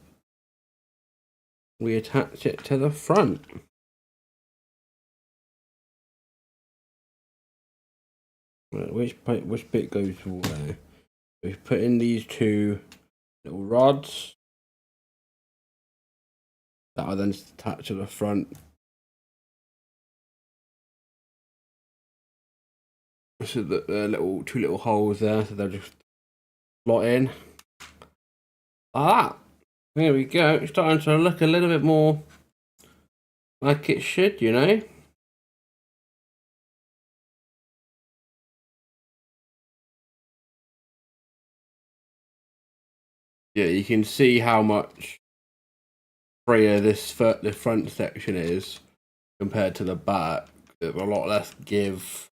we attach it to the front. Right, which bit goes where? We've put in these two little rods that are then attached to the front. So the little two little holes there, so they'll just slot in. Like that. There we go. It's starting to look a little bit more like it should, you know. Yeah, you can see how much freer the front section is compared to the back. There's a lot less give.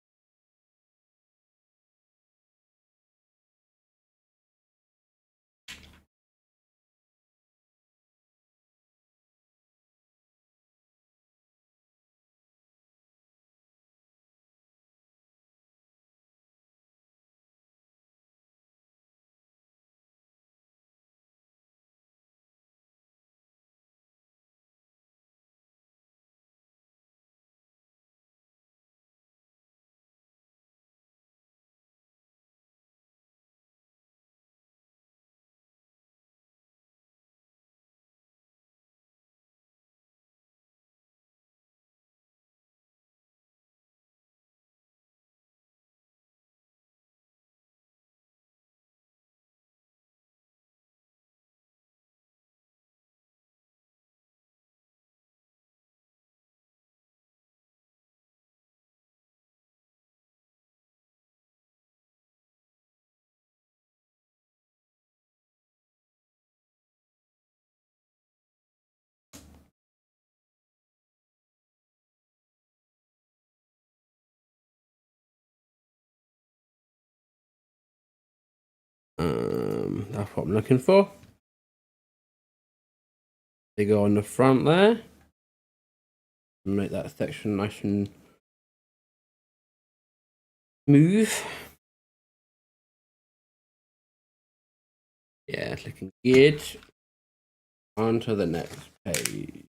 That's what I'm looking for. They go on the front there. Make that section nice and smooth. Yeah, it's looking good. On to the next page.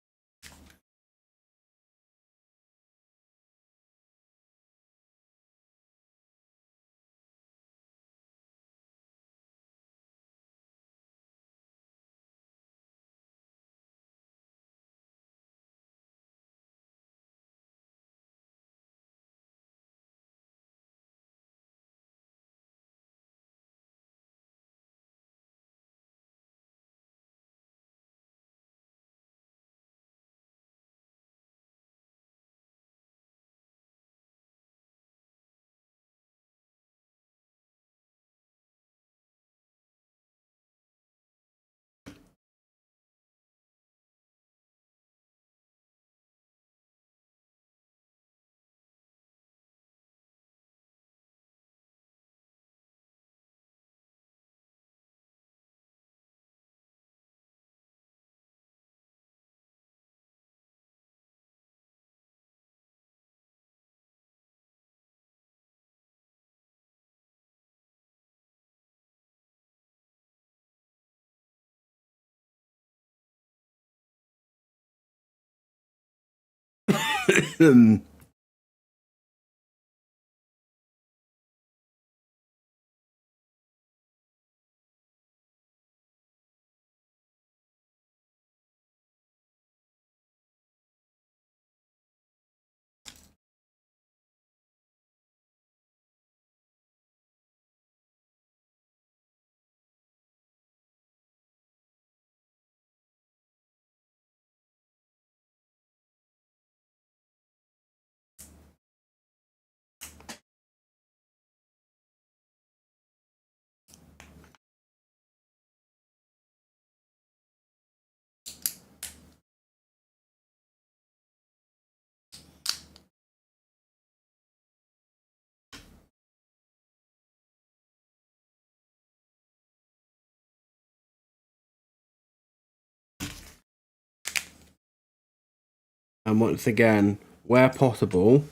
And once again, where possible,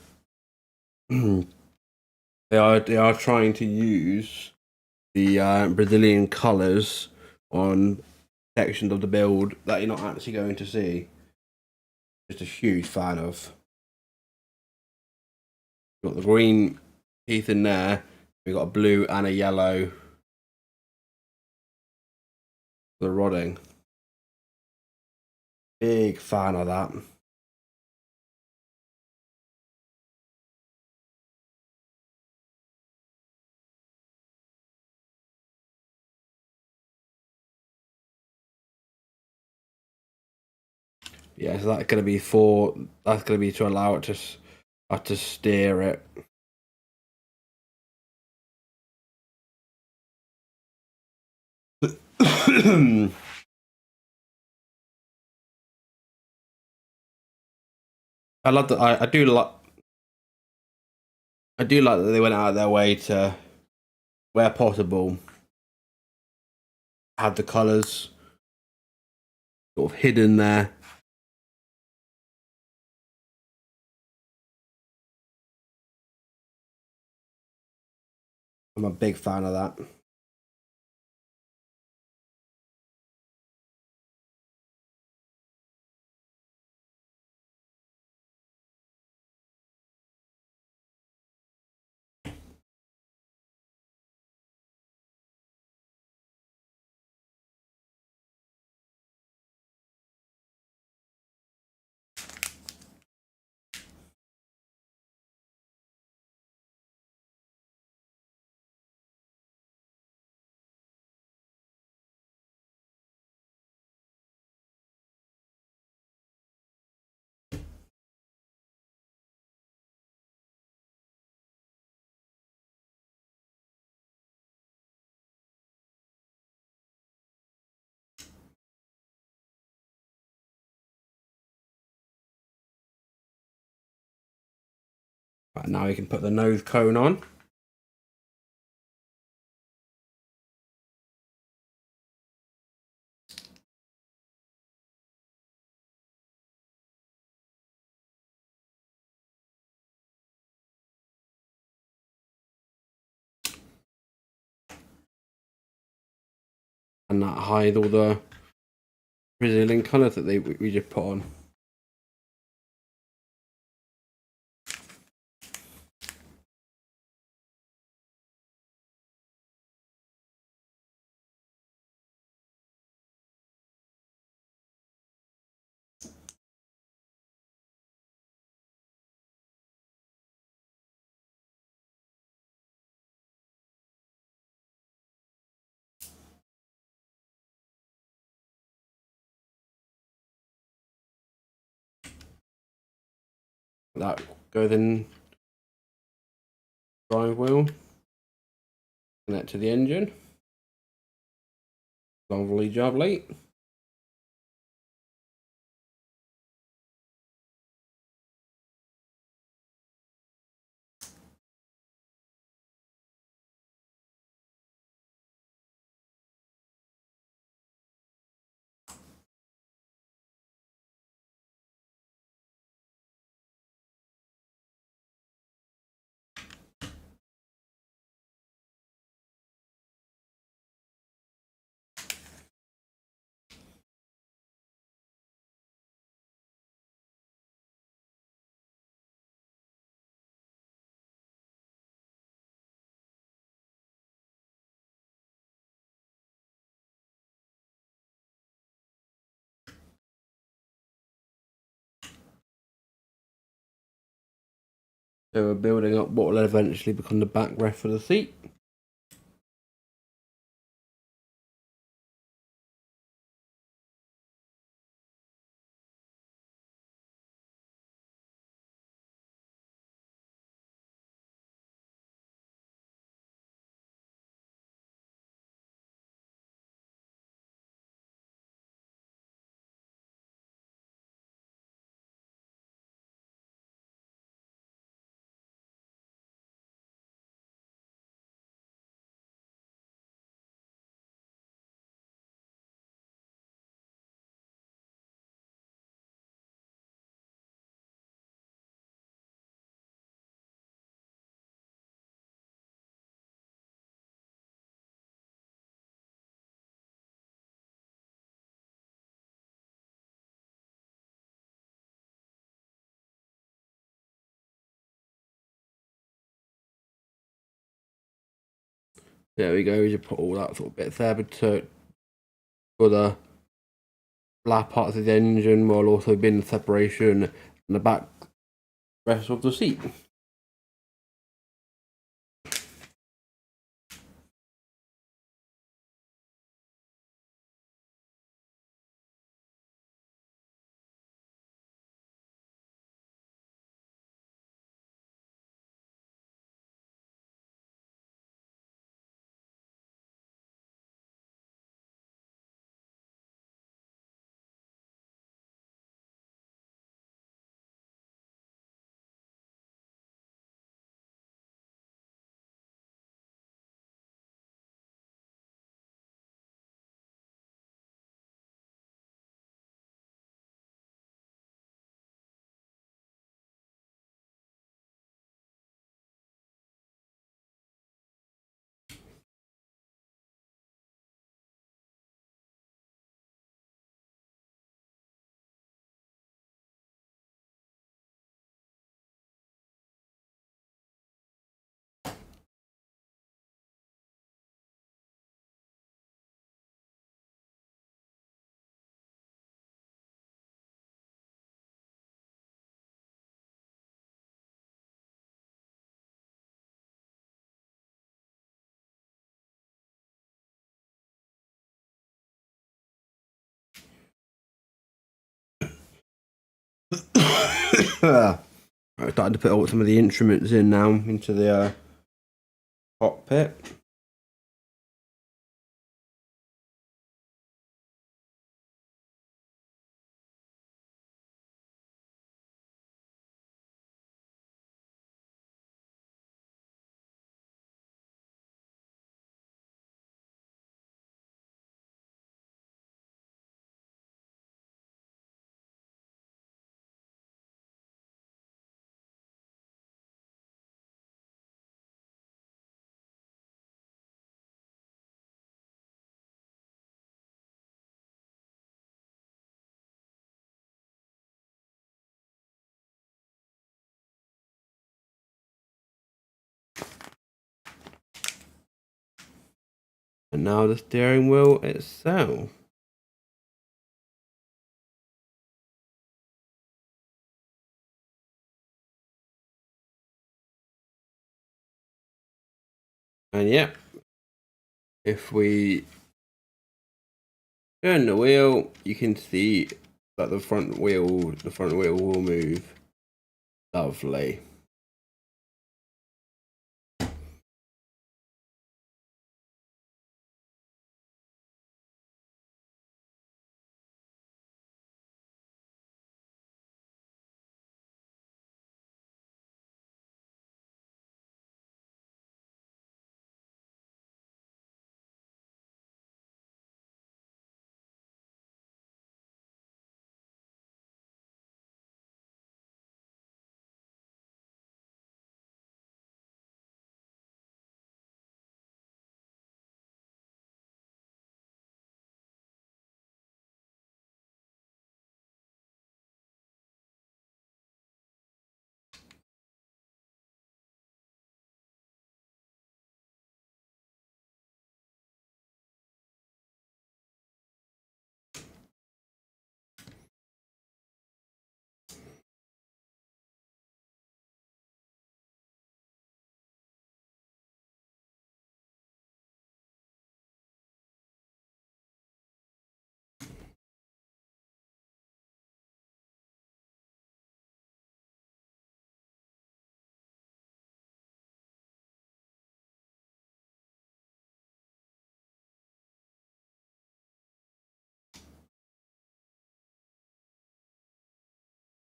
they are trying to use the Brazilian colours on sections of the build that you're not actually going to see. Just a huge fan of. Got the green teeth in there. We've got a blue and a yellow for the rodding. Big fan of that. Yeah, so that's gonna be for that's gonna be to allow it to steer it. I love that. I do like. I do like that they went out of their way to, where possible, have the colours sort of hidden there. I'm a big fan of that. Right, now we can put the nose cone on. And that hide all the Brazilian colours that we just put on. That goes in drive wheel. Connect to the engine. Lovely jubbly. So we're building up what will eventually become the backrest for the seat. There we go. You put all that sort of bits there, but for the flat parts of the engine, while also being the separation and the back rest of the seat. I'm starting to put all some of the instruments in now into the cockpit. And now the steering wheel itself. And yeah, if we turn the wheel, you can see that the front wheel will move. Lovely.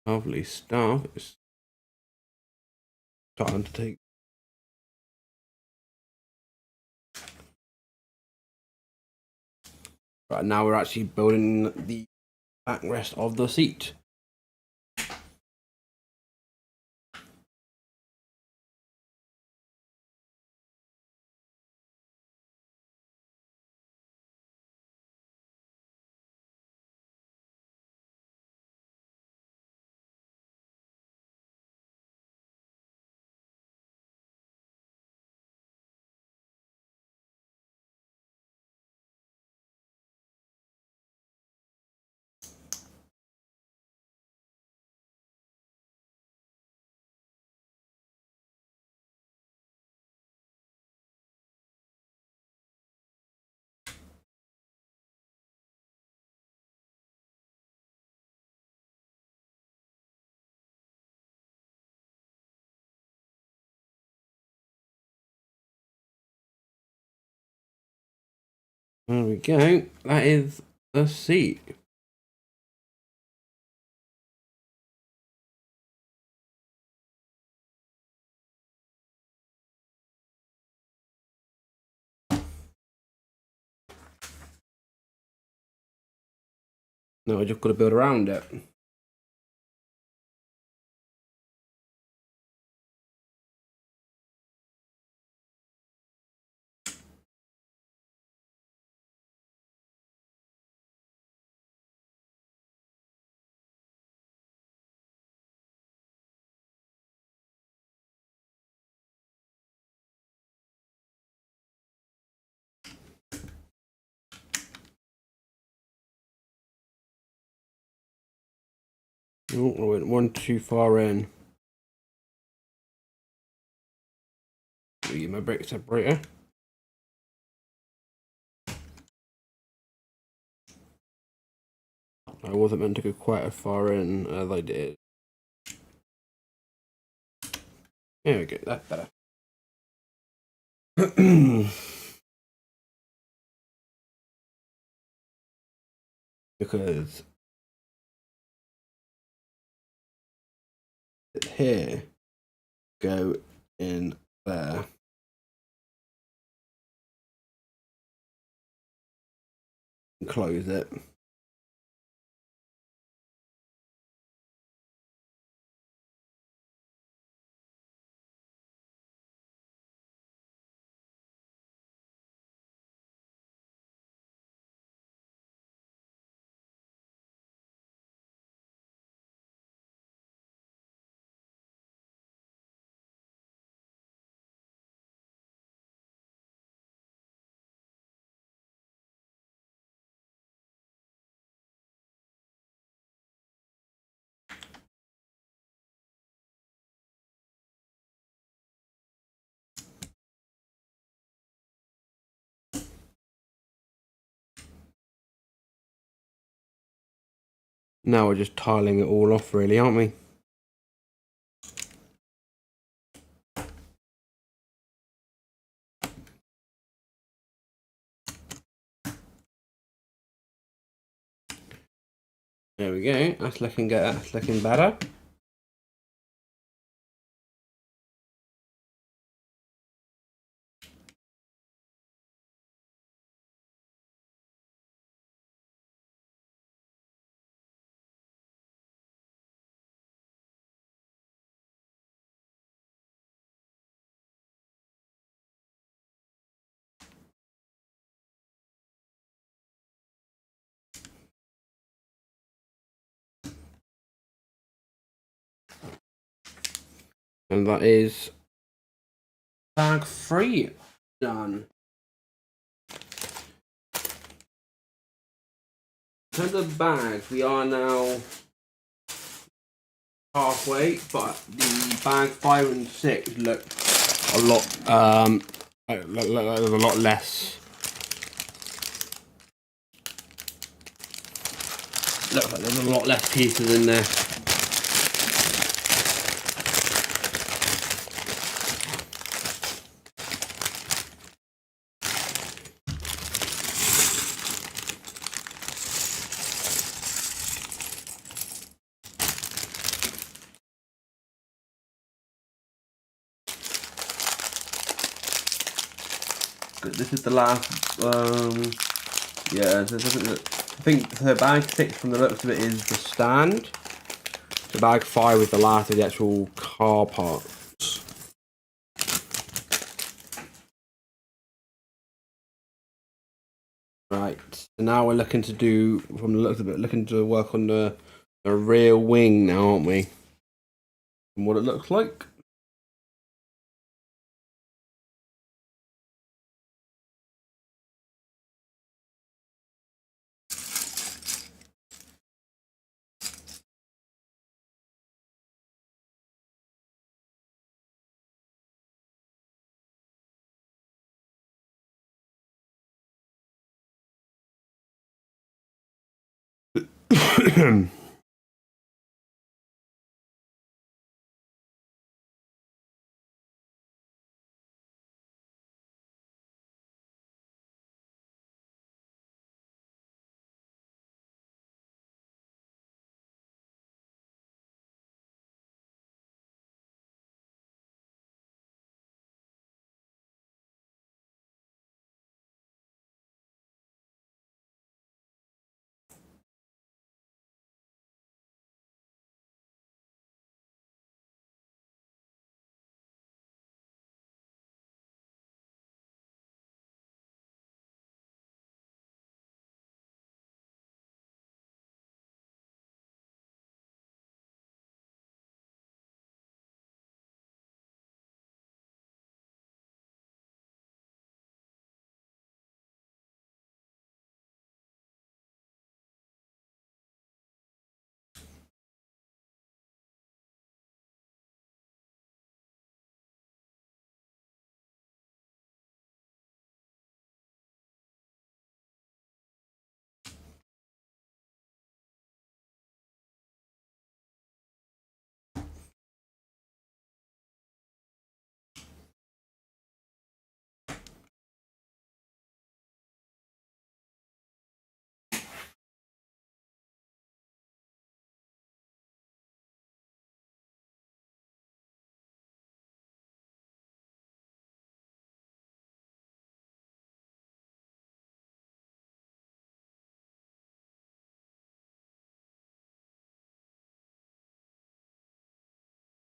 Lovely stuff. It's starting to take. Right, now we're actually building the backrest of the seat. There we go. That is the seat. Now I just got to build around it. Oh, I went one too far in. Get my brake separator. I wasn't meant to go quite as far in as I did. There we go, that's better. Because here, go in there. And close it. Now we're just tiling it all off, really, aren't we? There we go. That's looking good. That's looking better. And that is bag 3 done. In terms of bags, we are now halfway, but the bag 5 and 6 look a lot there's a lot less. Looks like there's a lot less pieces in there. This is the last. Yeah, so I think so. Bag 6, from the looks of it, is the stand. So bag 5 is the last of the actual car parts. Right. So now we're looking to do, from the looks of it, looking to work on the rear wing now, aren't we? From what it looks like.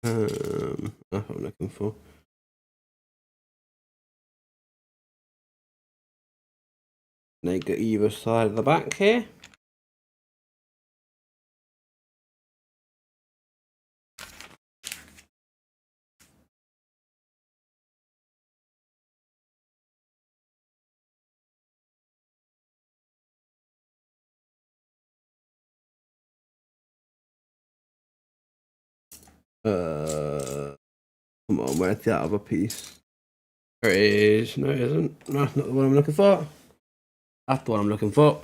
That's what I'm looking for. Now you got either side of the back here. Come on, where's the other piece? There it is. No, it isn't. No, that's not the one I'm looking for. That's the one I'm looking for.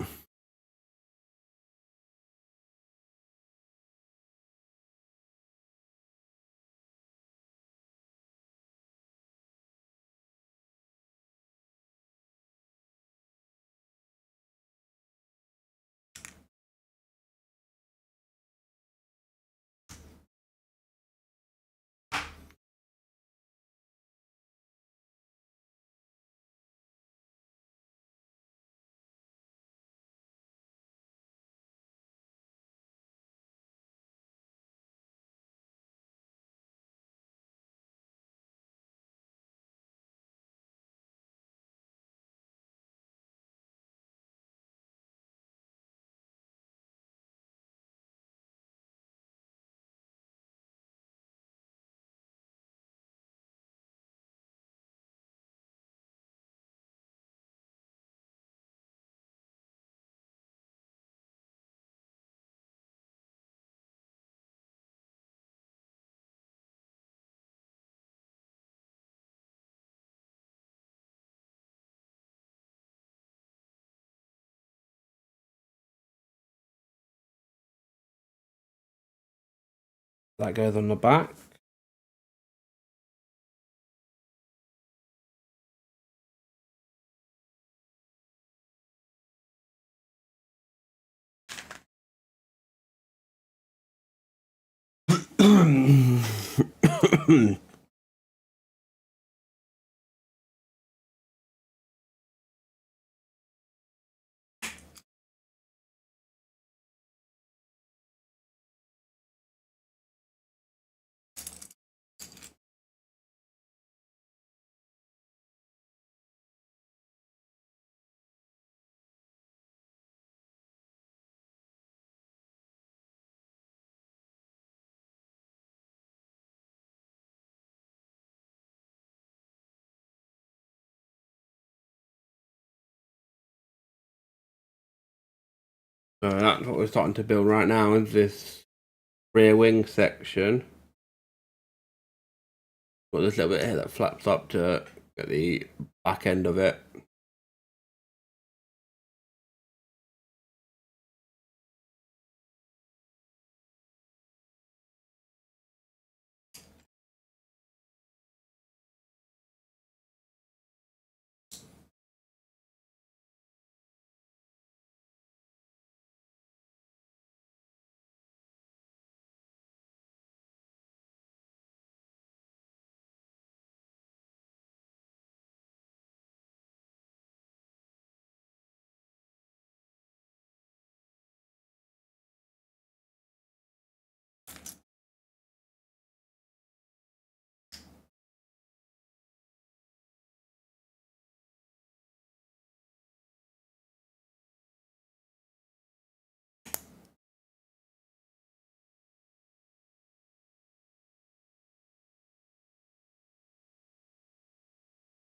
That goes on the back. So that's what we're starting to build right now, is this rear wing section. Got this little bit here that flaps up to get the back end of it.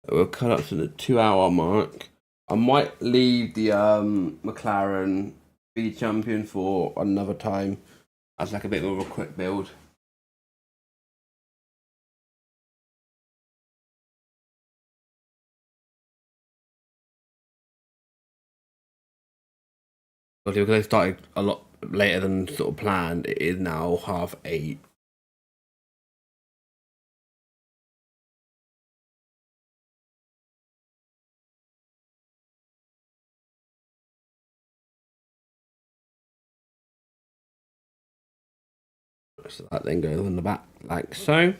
We'll cut up to the 2 hour mark. I might leave the McLaren speed champion for another time as like a bit more of a quick build. Because they started a lot later than sort of planned, it is now 8:30. So that then goes on the back like so.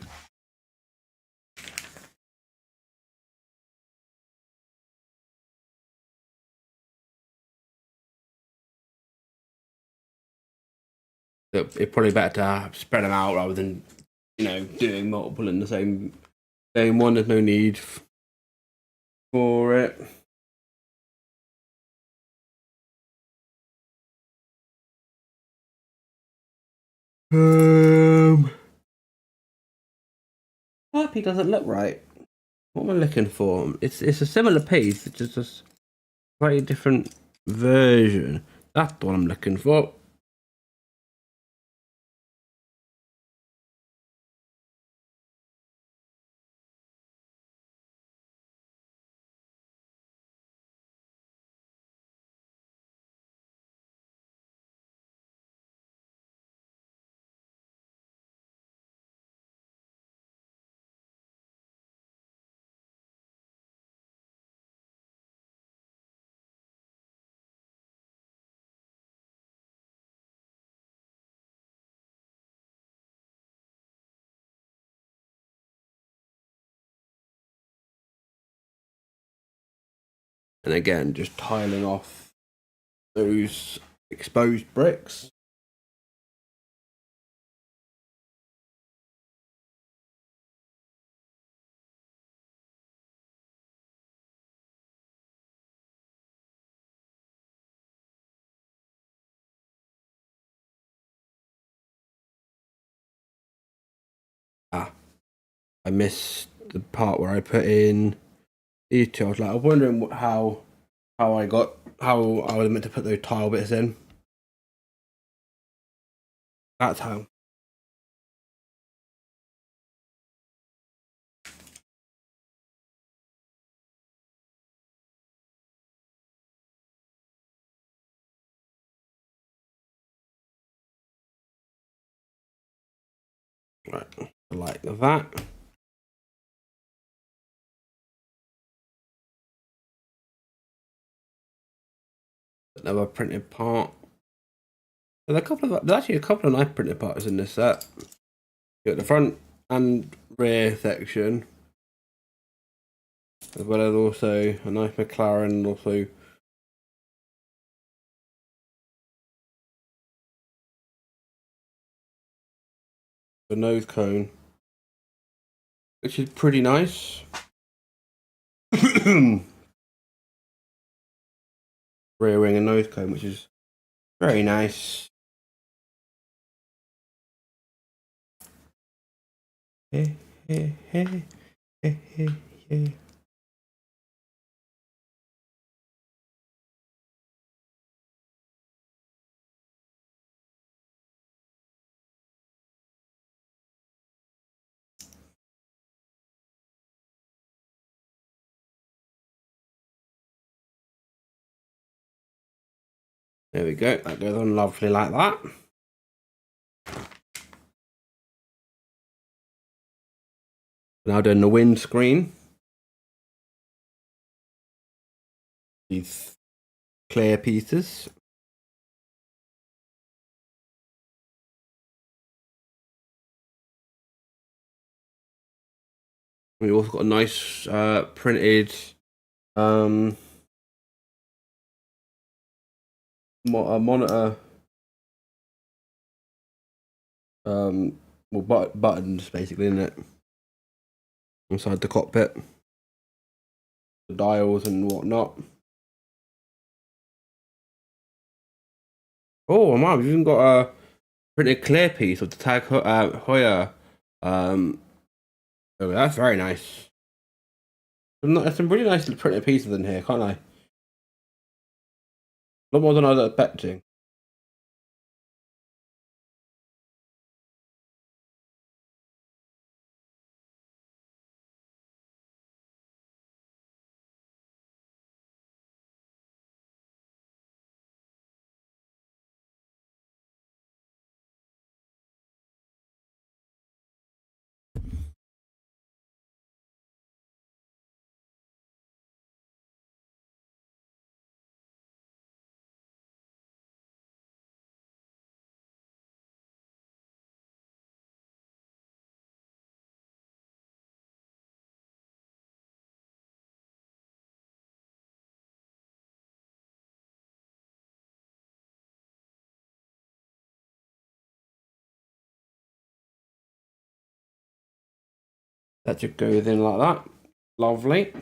So it's probably better to spread them out rather than, doing multiple in the same one. There's no need for it. Happy doesn't look right. What am I looking for? It's a similar piece, it's just a slightly different version. That's what I'm looking for. And again, just tiling off those exposed bricks. I missed the part where I put in these two. I was wondering how I was meant to put those tile bits in. That's how. Right, like that. Another printed part. There's actually a couple of nice printed parts in this set. You got the front and rear section, as well as also a nice McLaren, and also the nose cone, which is pretty nice. Rear wing and nose cone, which is very nice. Hey, hey, hey, hey, hey, hey. There we go. That goes on lovely like that. Now doing the windscreen. These clear pieces. We also got a nice printed monitor well, buttons basically, isn't it? Inside the cockpit, the dials and whatnot. Oh wow, we've even got a printed clear piece of the Tag Heuer. Oh, that's very nice. There's some really nice printed pieces in here, can't I? A lot more than I was expecting. That just goes in like that. Lovely.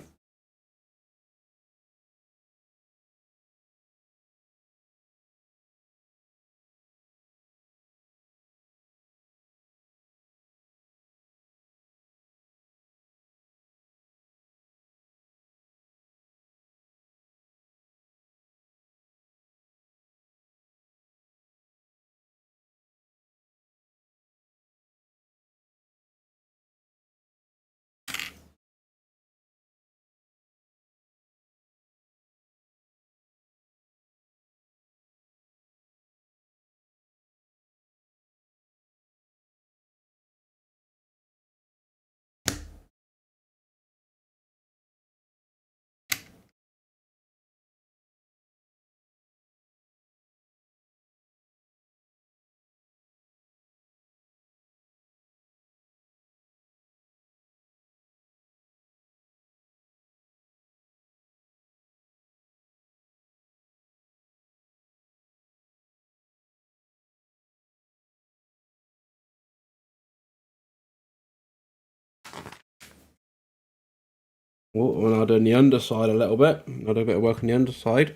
Oh, and I'll do the underside a little bit. I'll do a bit of work on the underside.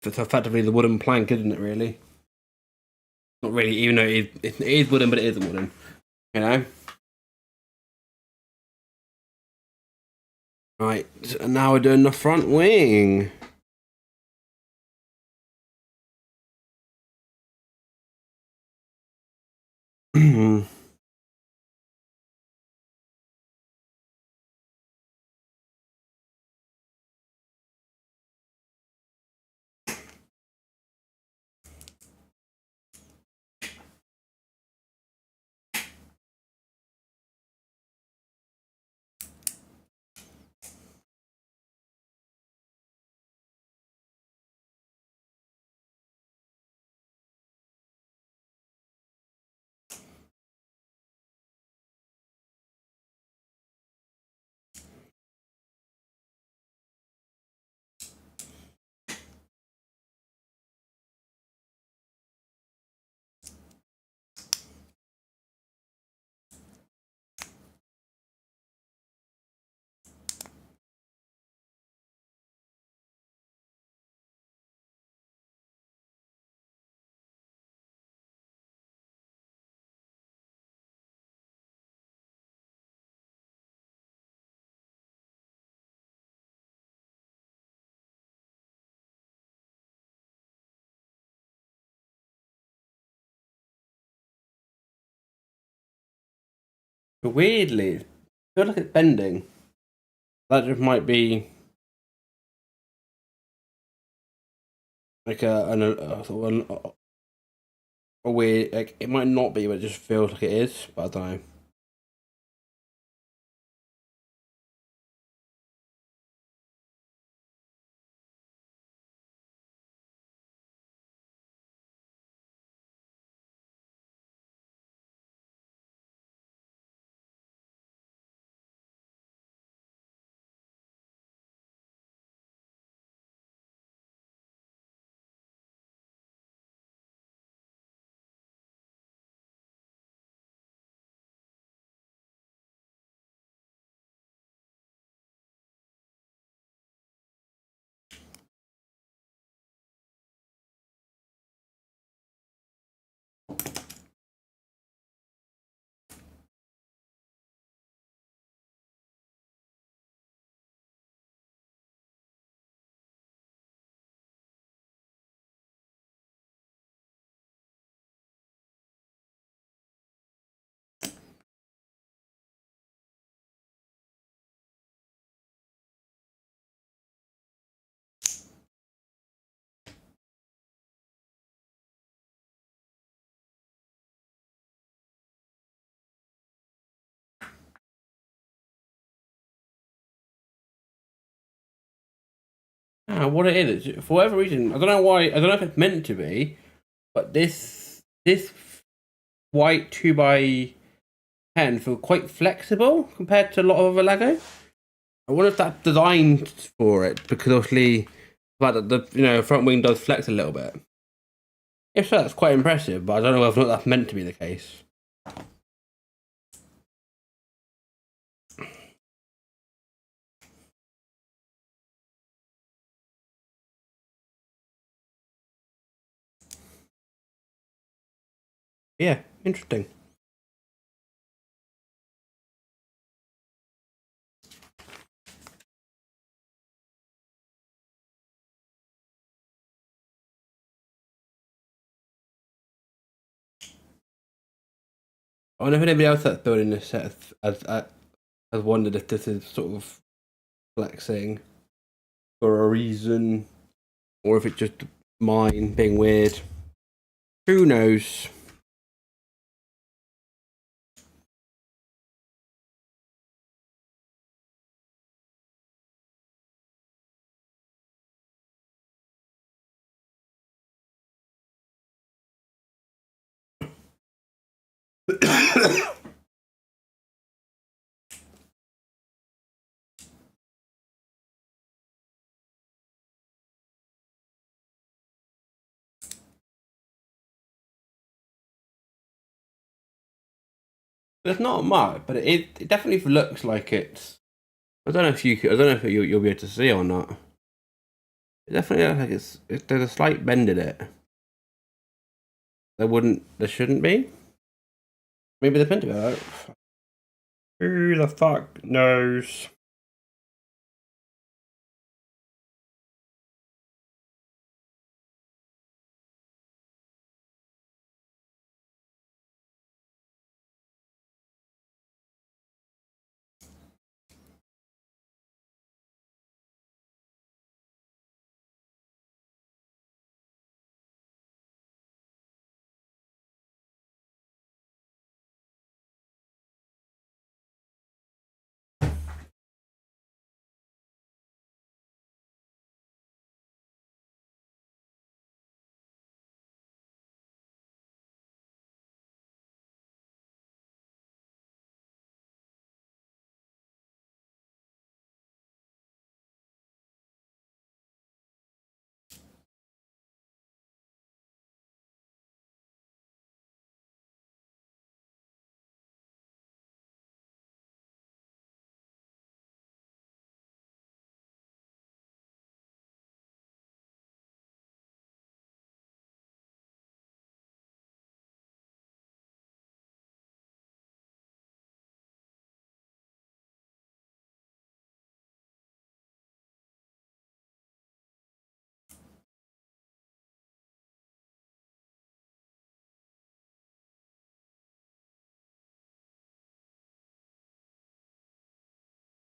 It's effectively the wooden plank, isn't it, really? Not really, even though it is wooden, but it isn't wooden. You know? Right, and now we're doing the front wing. But weirdly, I feel like it's bending. That just might be like a weird. Like it might not be, but it just feels like it is. But I don't know. What it is, for whatever reason, I don't know why. I don't know if it's meant to be, but this white 2x10 feel quite flexible compared to a lot of other Lego. I wonder if that's designed for it because obviously, the front wing does flex a little bit. If so, that's quite impressive, but I don't know whether or not that's meant to be the case. Yeah, interesting. I wonder if anybody else that's building this set has wondered if this is sort of flexing for a reason, or if it's just mine being weird. Who knows? There's not much, but it definitely looks like it's. I don't know if you. I don't know if you'll be able to see or not. It definitely looks like there's a slight bend in it. There wouldn't. There shouldn't be. Maybe they're meant to be. Who the fuck knows?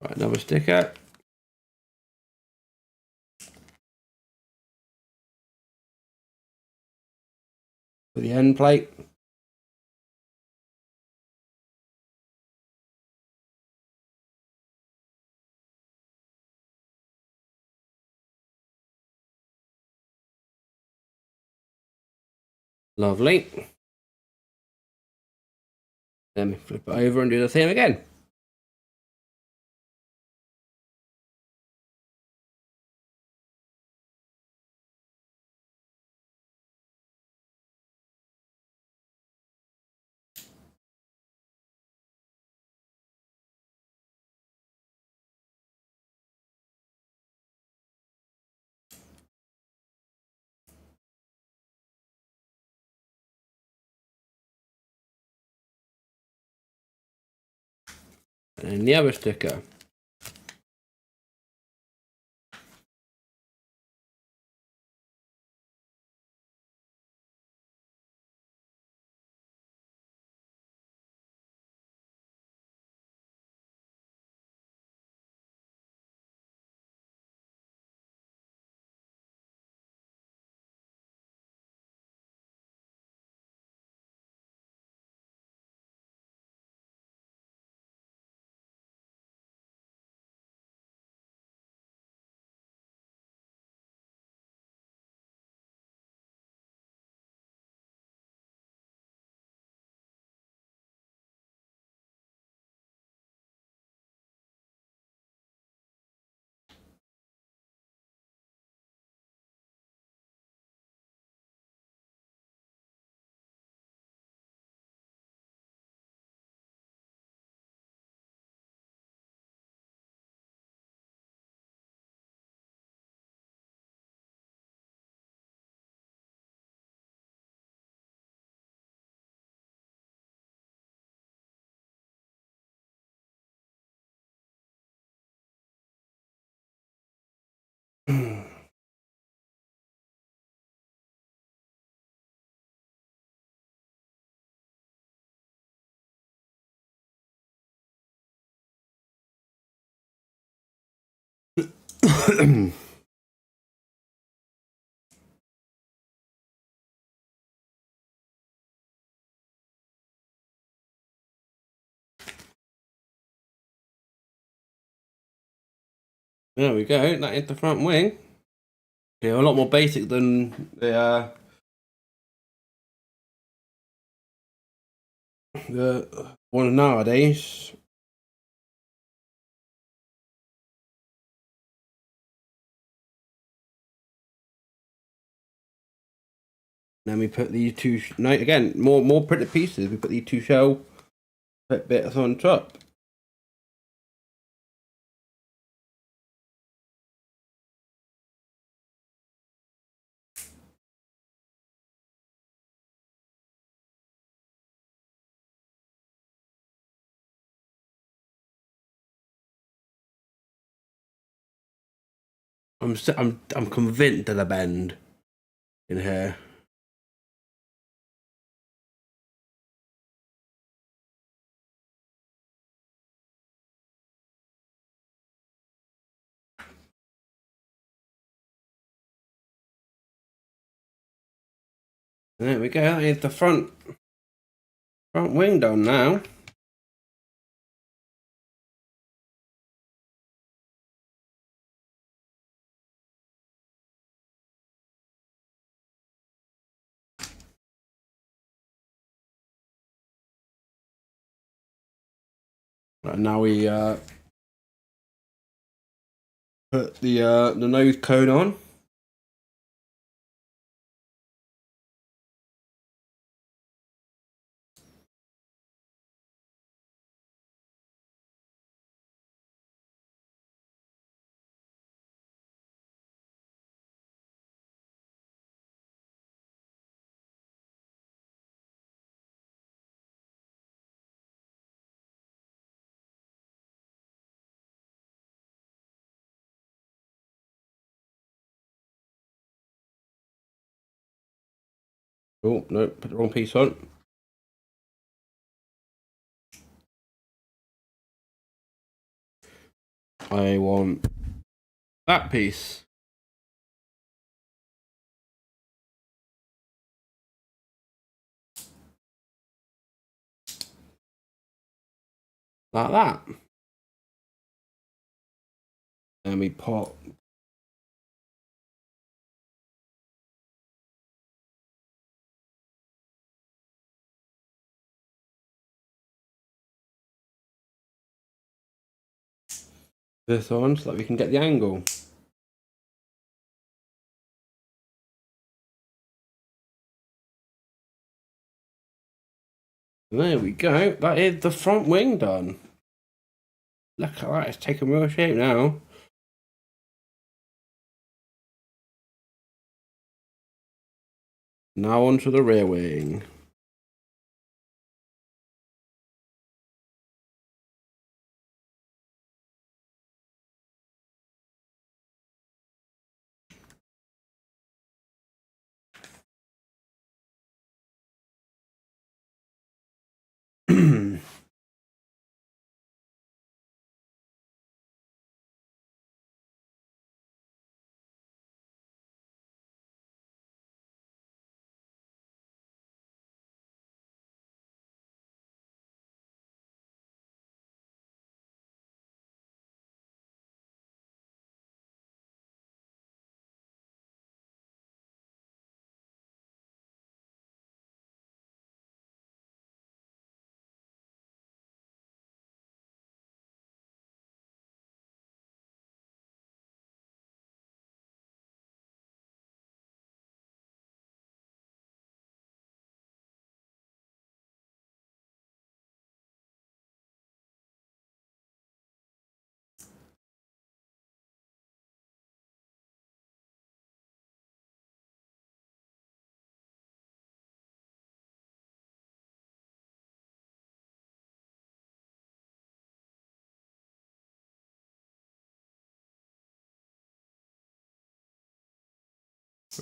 Right, another sticker. For the end plate. Lovely. Then flip it over and do the same again. And then the other sticker. There we go. That is the front wing. Yeah, a lot more basic than the one nowadays. Then we put these two. No, again, more printed pieces. We put these two shell bits on top. I'm convinced there's a bend in here. There we go. That is the front wing done now. And now we put the nose cone on. Oh no, put the wrong piece on. I want that piece. Like that. And we pop this on so that we can get the angle. And there we go. That is the front wing done. Look at that, it's taking real shape now. Now onto the rear wing.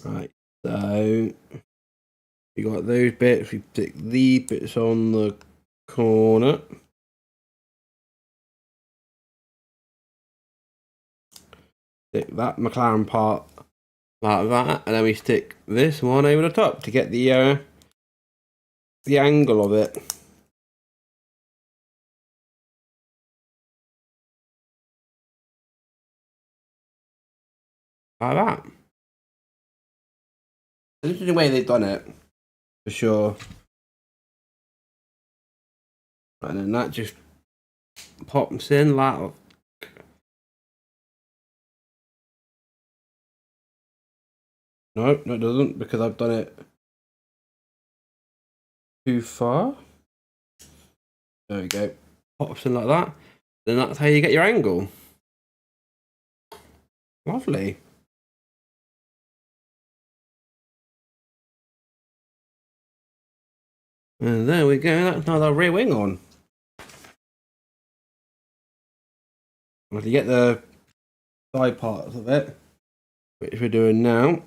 Right, so we got those bits, we stick these bits on the corner. Stick that McLaren part like that, and then we stick this one over the top to get the angle of it. Like that. This is the way they've done it, for sure. And then that just pops in like. No, it doesn't, because I've done it too far. There we go. Pops in like that. Then that's how you get your angle. Lovely. And there we go. That's now the rear wing on. Well, to get the side parts of it, which we're doing now.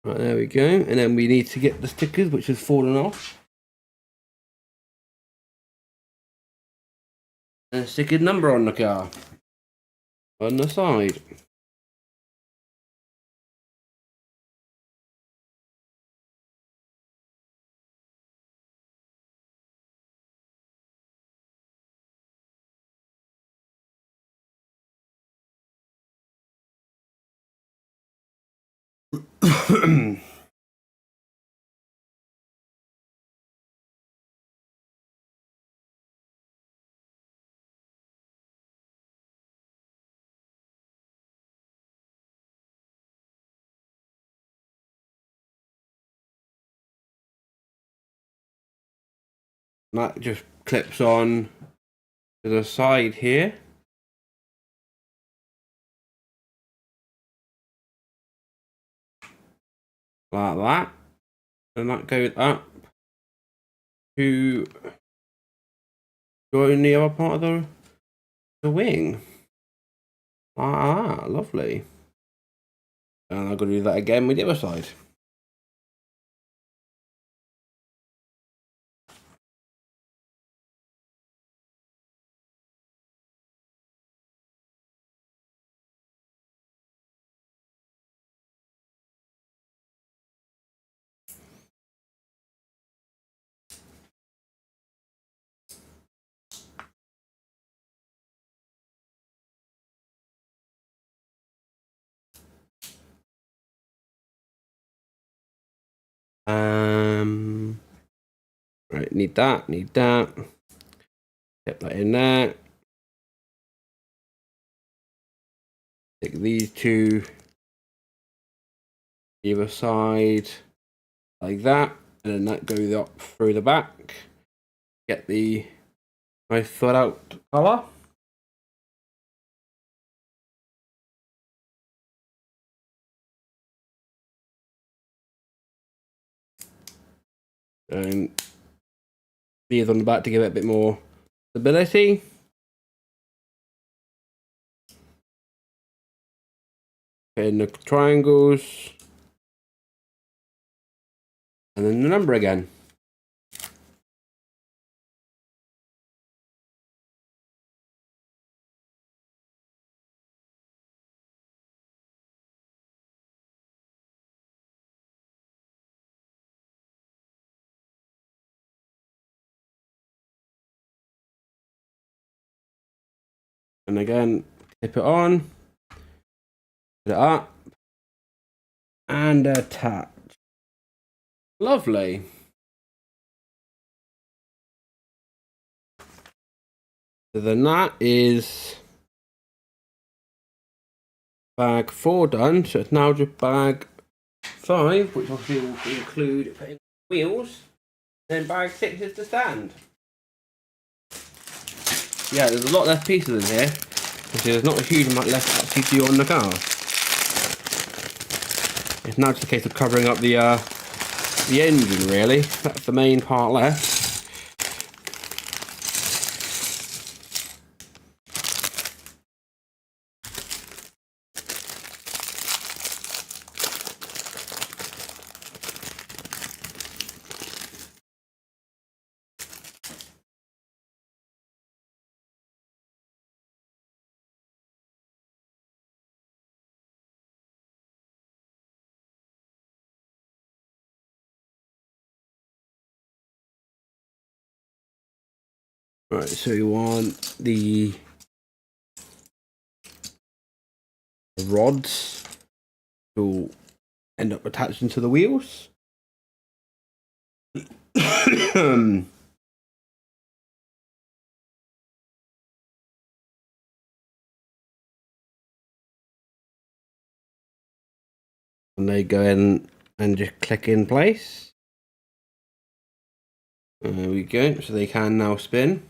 Right, there we go. And then we need to get the stickers, which has fallen off. And stick a number on the car. On the side. That just clips on to the side here. Like that. And that goes up to join the other part of the wing. Ah, lovely. And I'm going to do that again with the other side. Right, need that. Get that in there. Take these two either side like that, and then that goes up through the back. Get the nice thought out colour. And these on the back to give it a bit more stability. And the triangles. And then the number again. And again, tip it on. Put it up. And attach. Lovely. So then that is bag 4 done. So it's now just bag 5, which obviously will include putting wheels. Then bag 6 is the stand. Yeah, there's a lot less pieces in here. So there's not a huge amount left to actually do on the car. It's now just a case of covering up the engine, really. That's the main part left. Right, so you want the rods to end up attaching to the wheels. And they go in and just click in place. There we go, so they can now spin.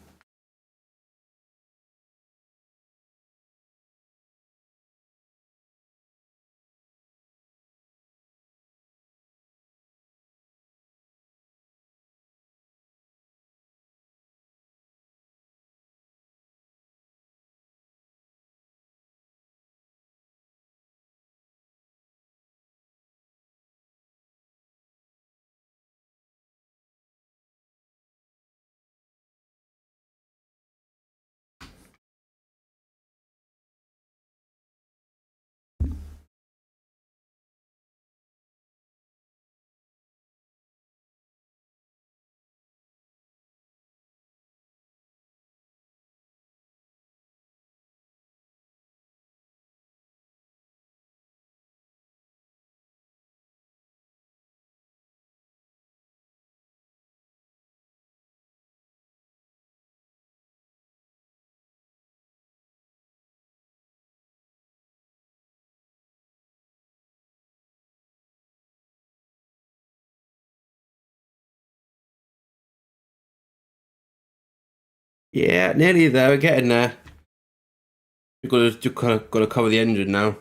Yeah, nearly there. We're getting there. We've got to just kind of got to cover the engine now.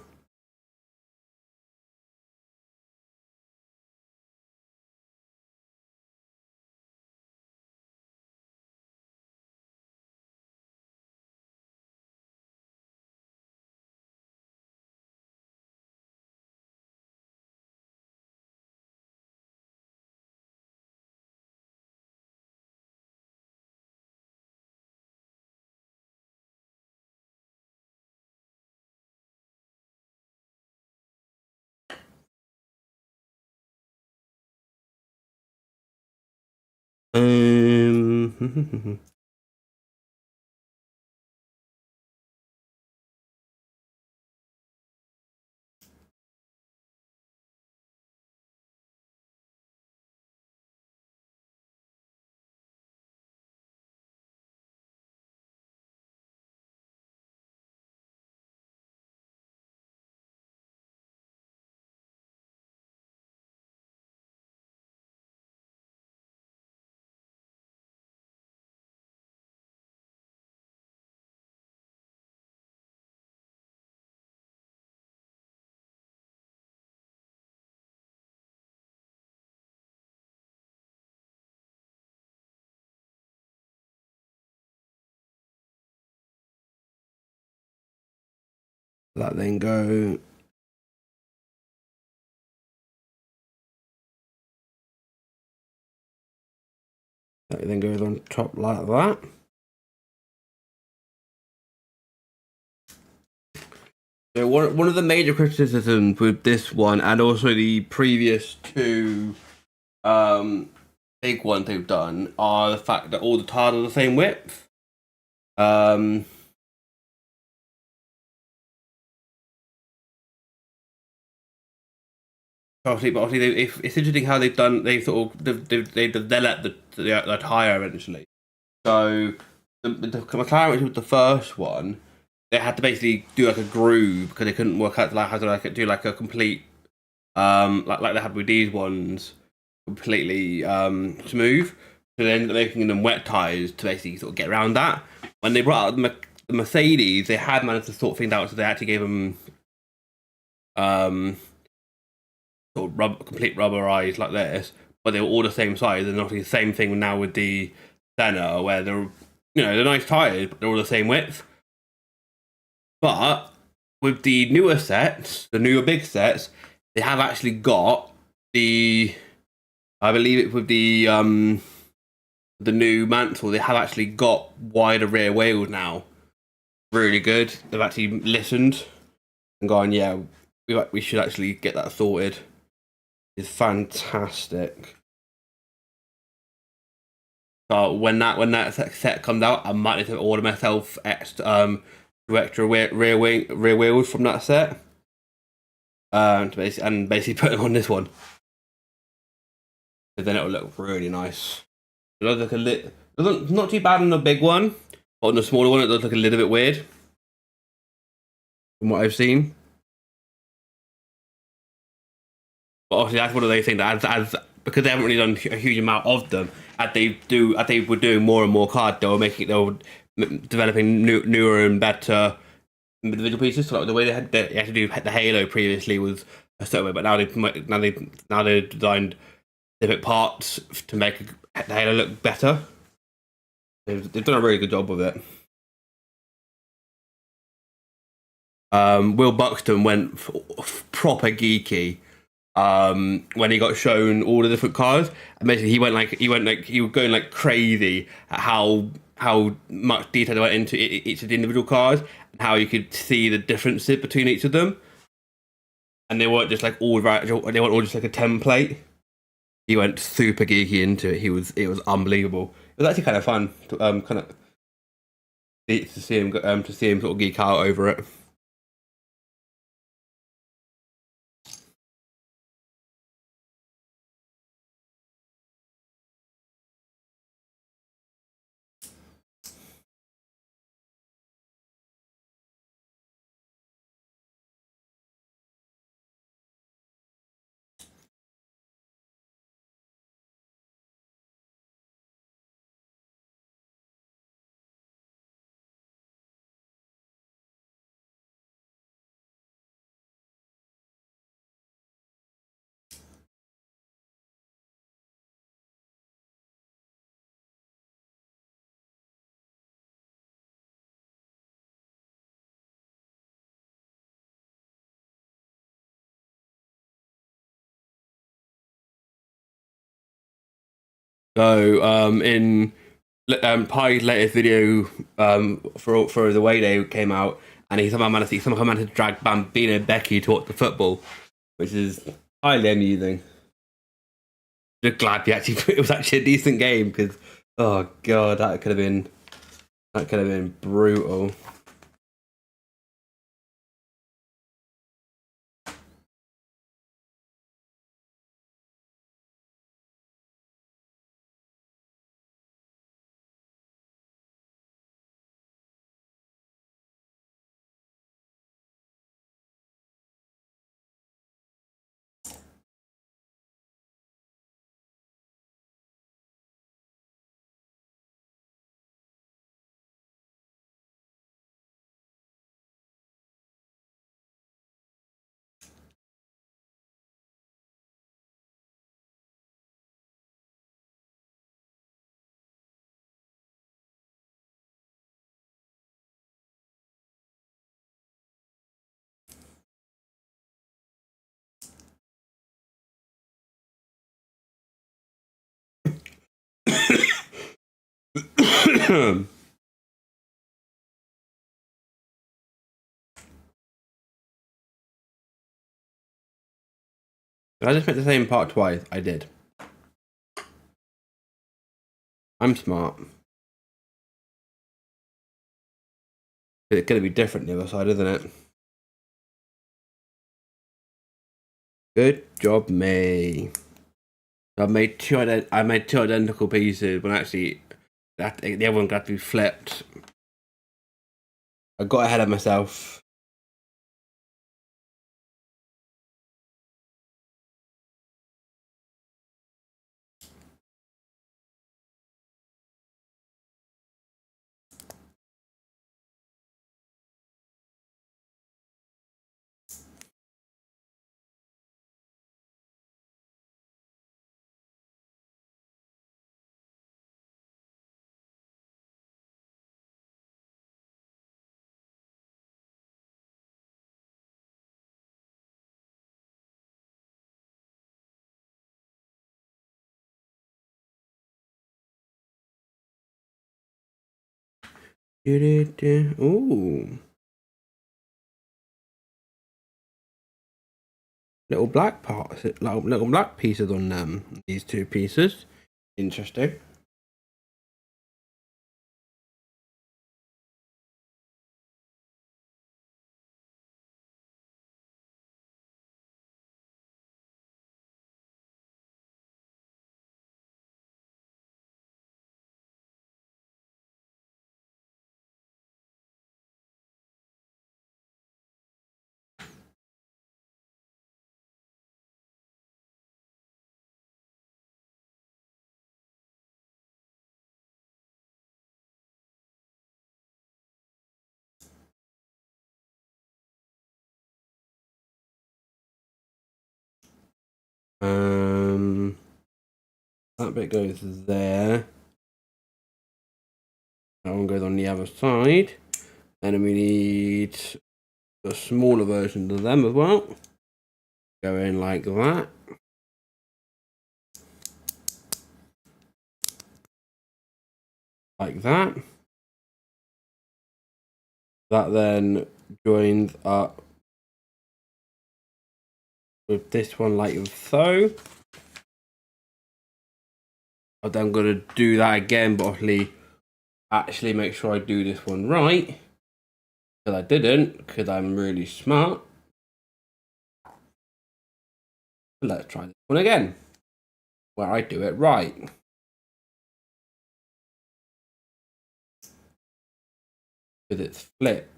That then go. That then goes on top like that. So one of the major criticisms with this one and also the previous two big ones they've done are the fact that all the tires are the same width. Obviously, it's interesting how they've done. They've developed the tire eventually. So the McLaren, which was the first one, they had to basically do like a groove because they couldn't work out like how to like do like a complete like they had with these ones completely smooth. So they ended up making them wet tires to basically sort of get around that. When they brought out the Mercedes, they had managed to sort things out, so they actually gave them um sort of complete rubberized like this, but they were all the same size. And obviously the same thing now with the Senna, where they're nice tires, but they're all the same width. But with the newer sets, the newer big sets, they have actually got I believe it's with the new mantle, they have actually got wider rear wheels now. Really good. They've actually listened and gone, yeah, we should actually get that sorted. It's fantastic. So when that set comes out, I might need to order myself extra rear wheels from that set. To basically put them on this one. But then it'll look really nice. It looks like not too bad on the big one, but on the smaller one it does look a little bit weird from what I've seen. But obviously that's one of those things that as because they haven't really done a huge amount of them, as they were doing more and more cards, they were developing newer and better individual pieces. So like the way they had to do the Halo previously was a certain way, but now they designed specific parts to make the Halo look better. They've done a really good job with it. Will Buxton went proper geeky when he got shown all the different cars, and basically he was going like crazy at how much detail they went into each of the individual cars and how you could see the differences between each of them, and they weren't just like all right, they weren't all just like a template. He went super geeky into it. It was unbelievable. It was actually kind of fun to kind of to see him sort of geek out over it. So in Pie's latest video for the way day came out, and he somehow managed to drag Bambino and Becky to watch the football, which is highly amusing. Just glad it was actually a decent game, because oh god, that could have been brutal. I just made the same part twice. I did. I'm smart. It's gonna be different the other side, isn't it? Good job, me. I made two identical pieces when actually the other one got to be flipped. I got ahead of myself. Ooh. Little black parts, little black pieces on these two pieces. Interesting. That bit goes there. That one goes on the other side. And then we need the smaller versions of them as well. Go in like that. Like that. That then joins up with this one like so. I'm then going to do that again, but actually make sure I do this one right. Because I didn't, because I'm really smart. Let's try this one again, where I do it right. Because it's flipped.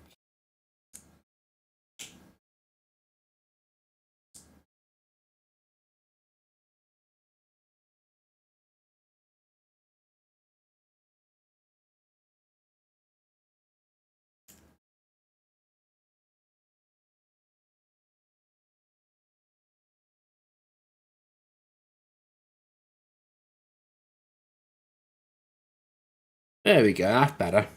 There we go, that's better.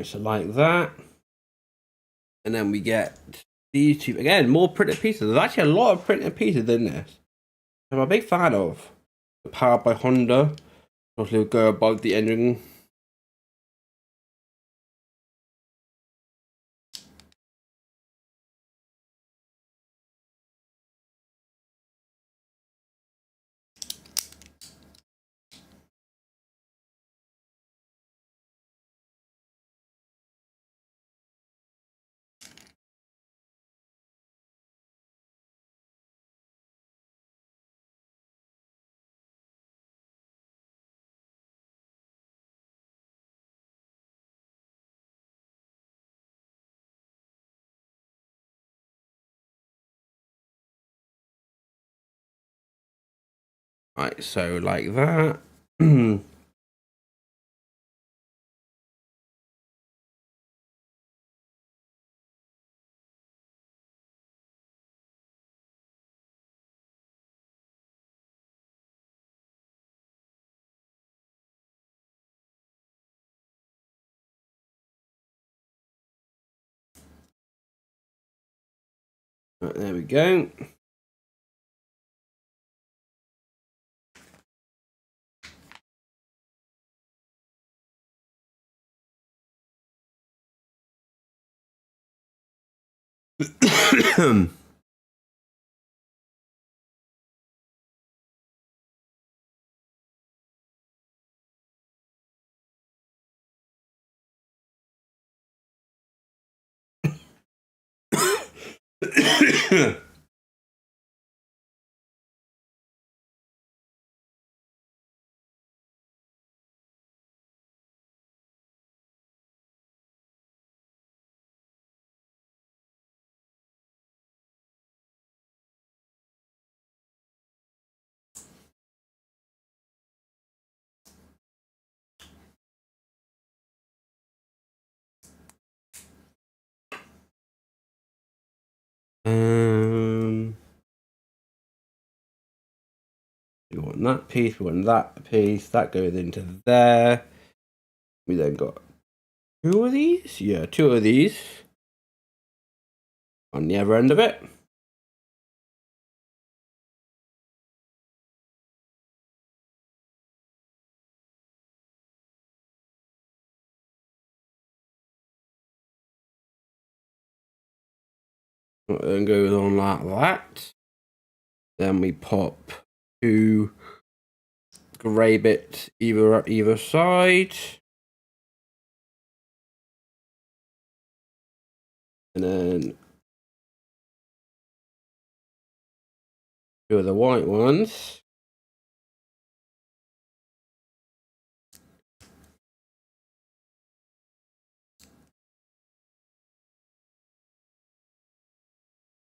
So like that. And then we get these two, again, more printed pieces. There's actually a lot of printed pieces in this. I'm a big fan of. Powered by Honda. Obviously, we'll go above the engine. Right, so like that. Right, there we go. We want that piece, we want that piece, that goes into there. We then got two of these? Yeah, two of these on the other end of it. Then goes on like that. Then we pop two grey bits either side. And then two of the white ones.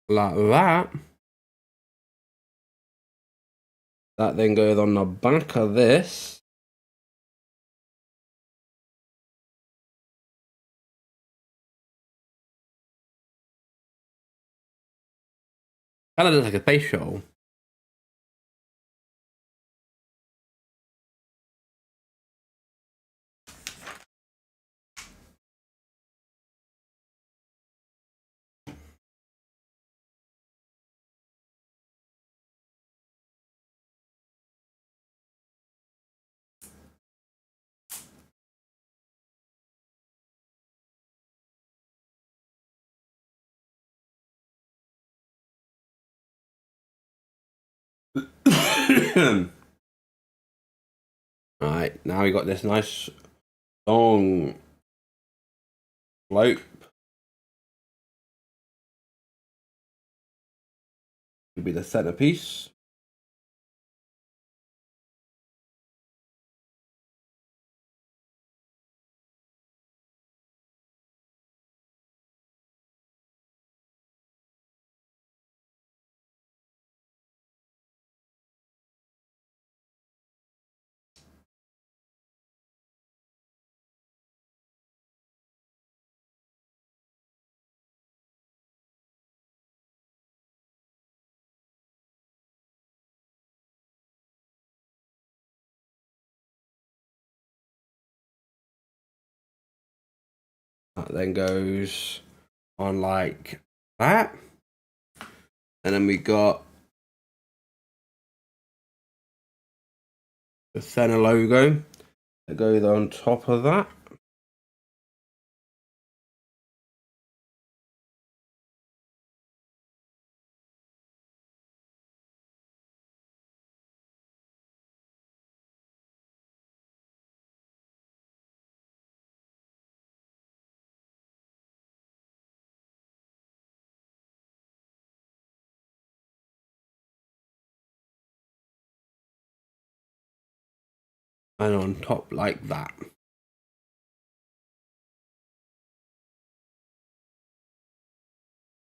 Like that. That then goes on the back of this. Kind of looks like a face shuttle. Alright, now we got this nice long slope. Could be the centerpiece. That then goes on like that. And then we got the Senna logo that goes on top of that. And on top like that.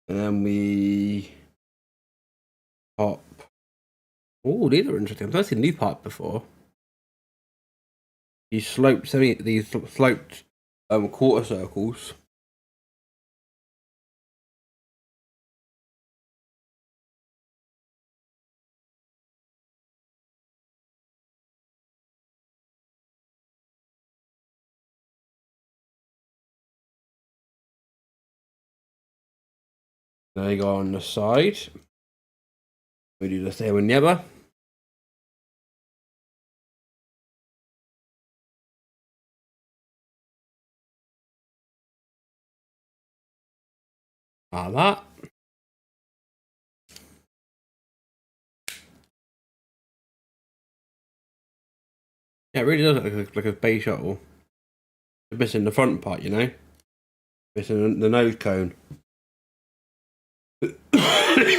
And then we pop. Oh, these are interesting. I've never seen these parts before. These sloped quarter circles. Now you go on the side. We do the same on the other. Like that. Yeah, it really does look like a space shuttle. It's missing the front part, you know? Missing the nose cone.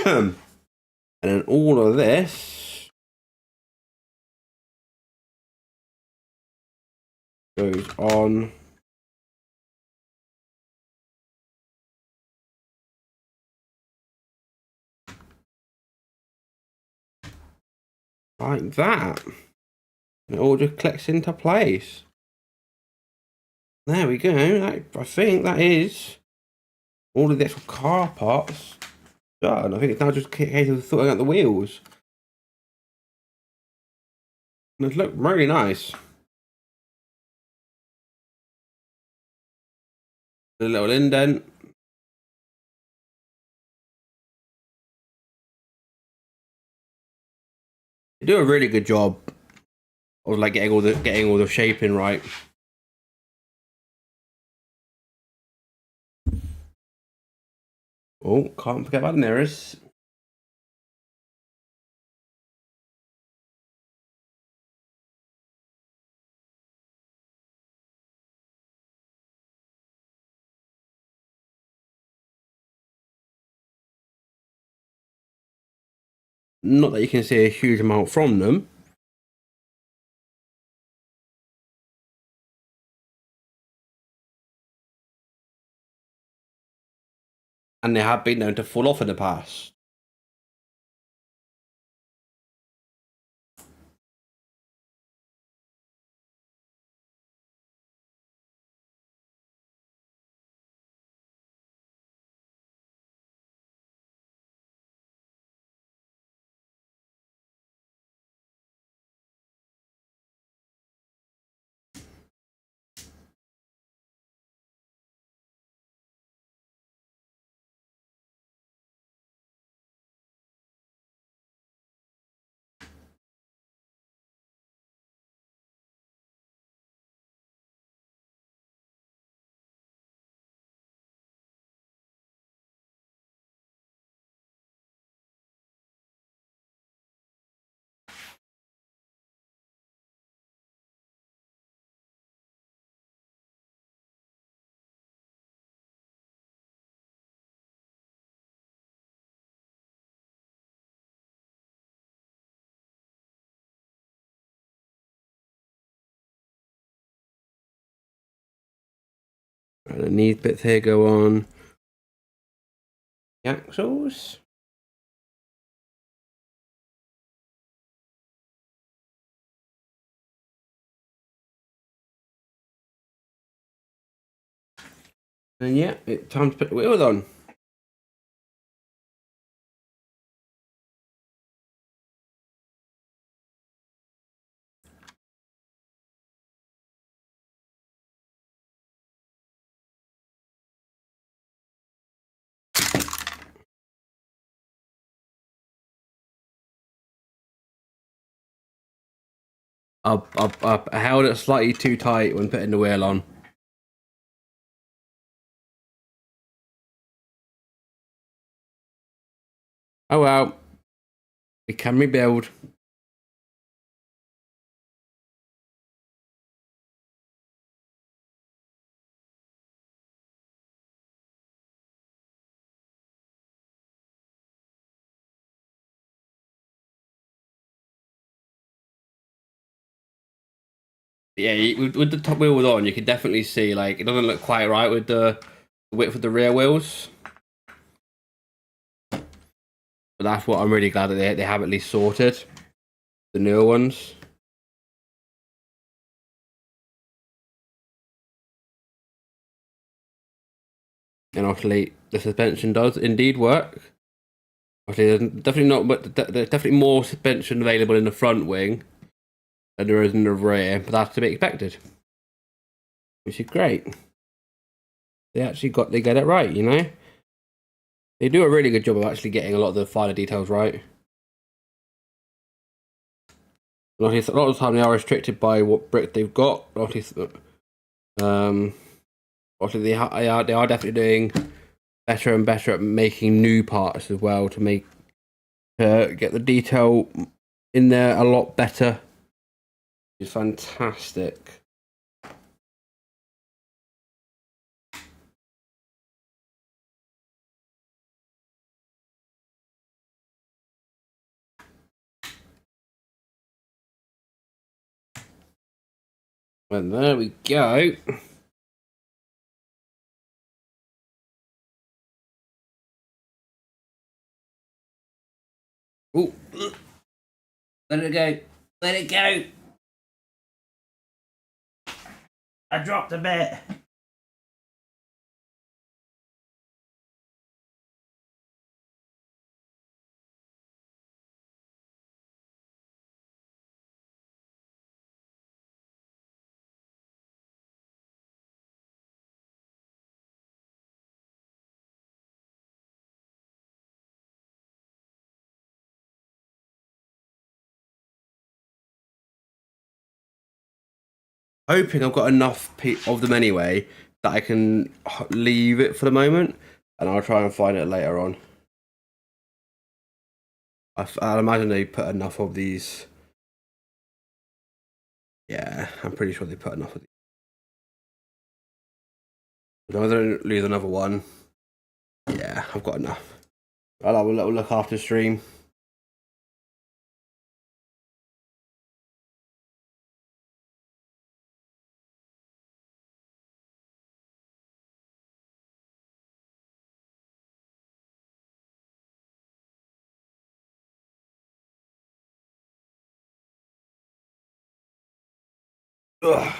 And then all of this goes on like that. And it all just clicks into place. There we go. I think that is all of the actual car parts done. I think it's now just a case of sorting out the wheels. And it looks really nice. The little indent. They do a really good job of like getting all the shaping right. Oh, can't forget about the mirrors. Not that you can see a huge amount from them. And they have been known to fall off in the past. And these bits here go on the axles. And yeah, it's time to put the wheels on. I held it slightly too tight when putting the wheel on. Oh well, we can rebuild. Yeah, with the top wheel on, you can definitely see like it doesn't look quite right with the width of the rear wheels. But that's what I'm really glad that they have at least sorted the newer ones. And obviously, the suspension does indeed work. Obviously, there's definitely not, but there's definitely more suspension available in the front wing than there is in the rear. But that's to be expected, which is great. They get it right, you know. They do a really good job of actually getting a lot of the finer details right. And obviously, a lot of the time they are restricted by what brick they've got. Obviously, obviously they are definitely doing better and better at making new parts as well to make get the detail in there a lot better. It's fantastic. And there we go. Ooh. Let it go. Let it go. I dropped a bit. Hoping I've got enough of them anyway that I can leave it for the moment, and I'll try and find it later on. I imagine they put enough of these. Yeah, I'm pretty sure they put enough of these. As long as I don't lose another one. Yeah, I've got enough. I'll have a little look after stream. Ugh.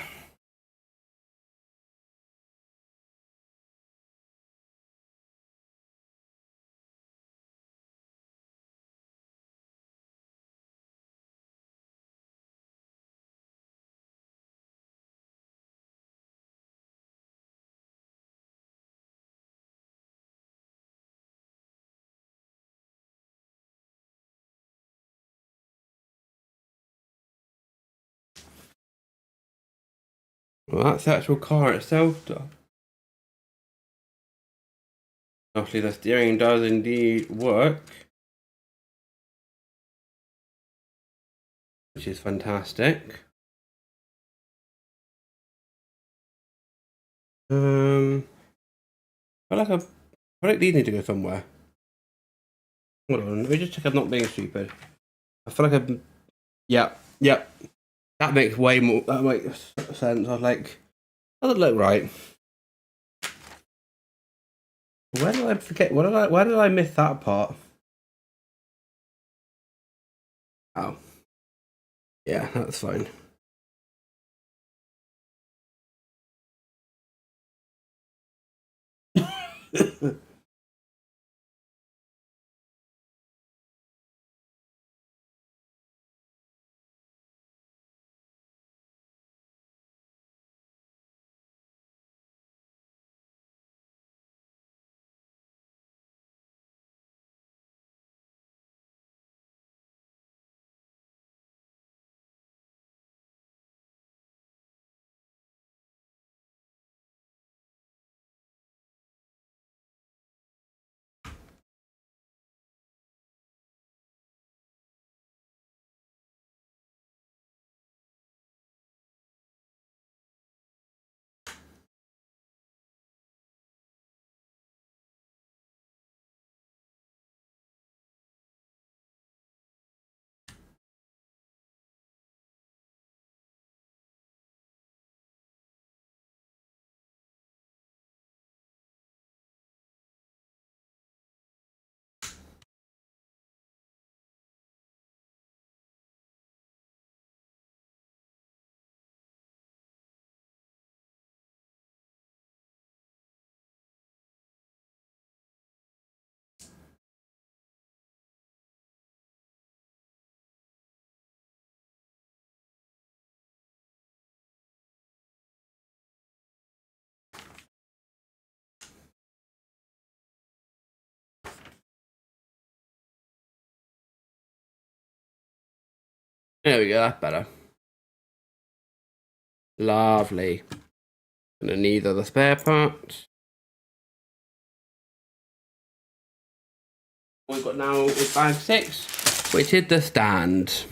Well, that's the actual car itself. Obviously, the steering does indeed work, which is fantastic. I feel like these need to go somewhere. Hold on, let me just check I'm not being stupid. I feel like I'm. Yep. That makes way more. That makes sense. I was like, doesn't look right. Where did I forget? Where did I miss that part? Oh, yeah, that's fine. There we go, that's better. Lovely. Gonna need other spare parts. What we've got now is bag 6, which is the stand.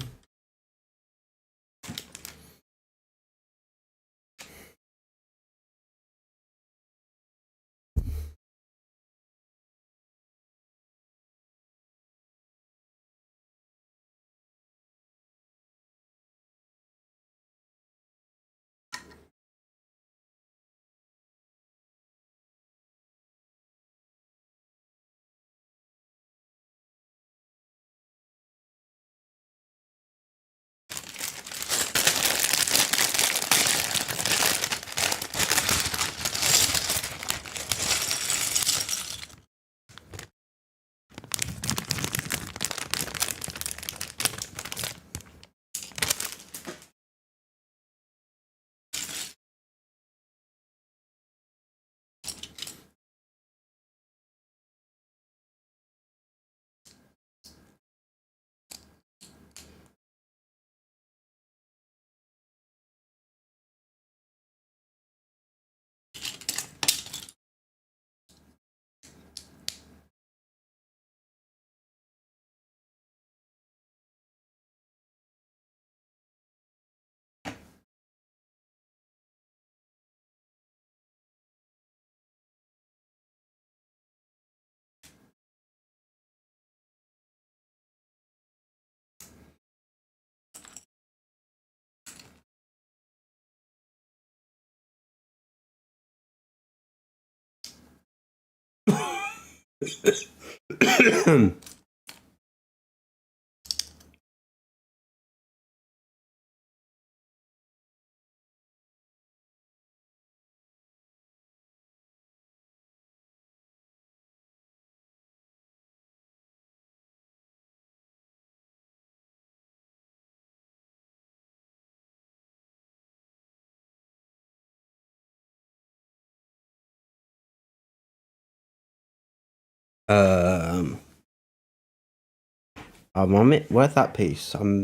I'm on it. Where's that piece? Um,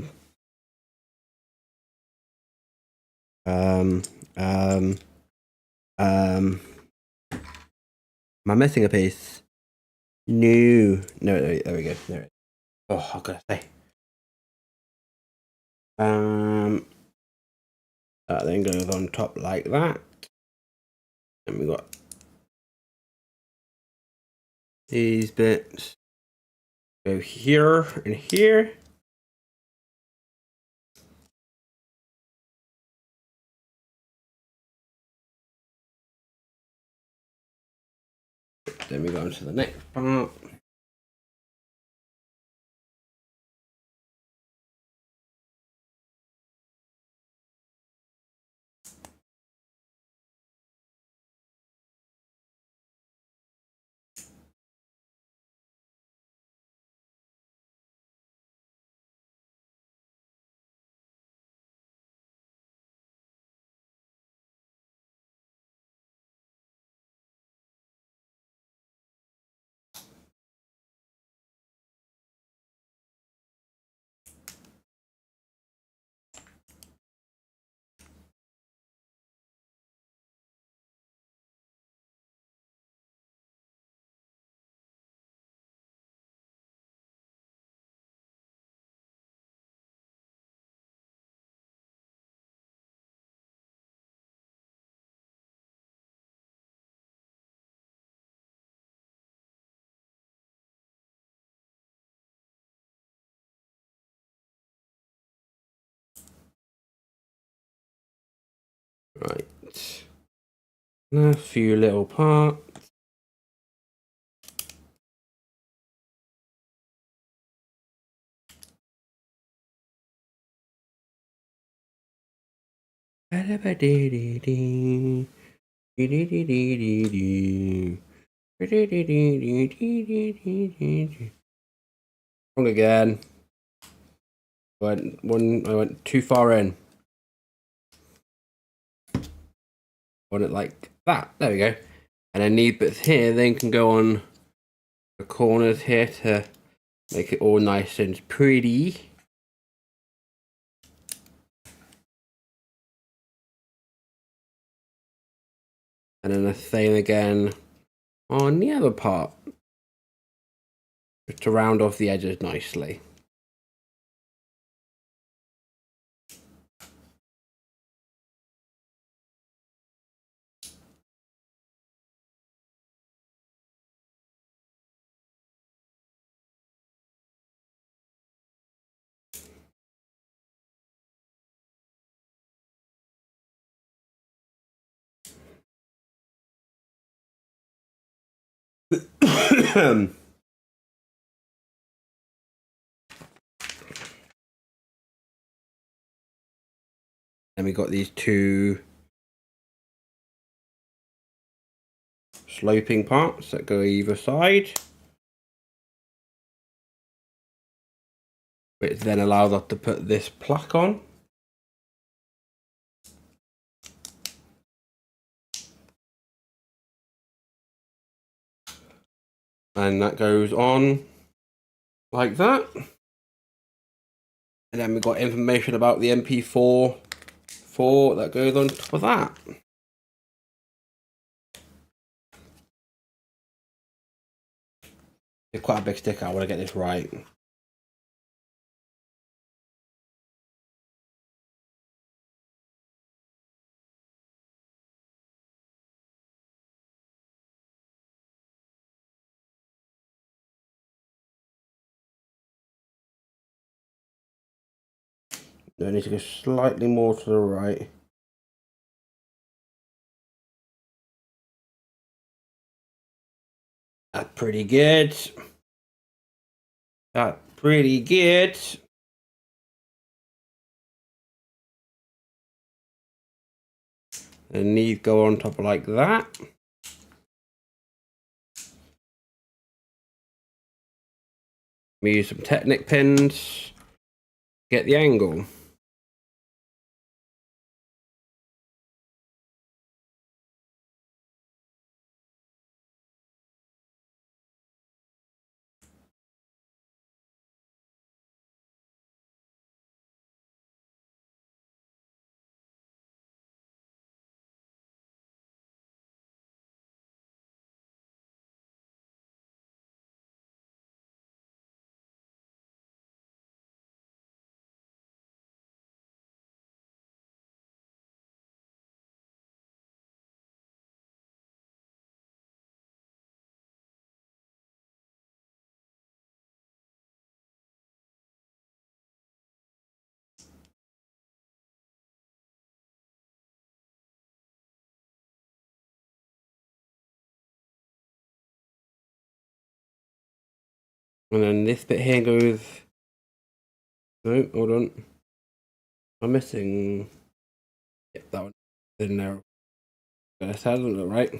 am I missing a piece? No, there we go. There it is. Oh, I gotta say. That then goes on top like that. And we got these bits go here and here. Then we go on to the next part. Right. A few little parts. Wrong again. I went too far in. Want it like that. There we go. And then these bits here then can go on the corners here to make it all nice and pretty. And then the same again on the other part, just to round off the edges nicely. Then we got these two sloping parts that go either side, which then allows us to put this plaque on. And that goes on like that. And then we've got information about the MP4 that goes on top of that. It's quite a big sticker, I want to get this right. I need to go slightly more to the right. That's pretty good. That's pretty good. And these go on top like that. We use some Technic pins. Get the angle. And then this bit here goes. No, hold on. I'm missing. Yep, that one in there. That doesn't look right.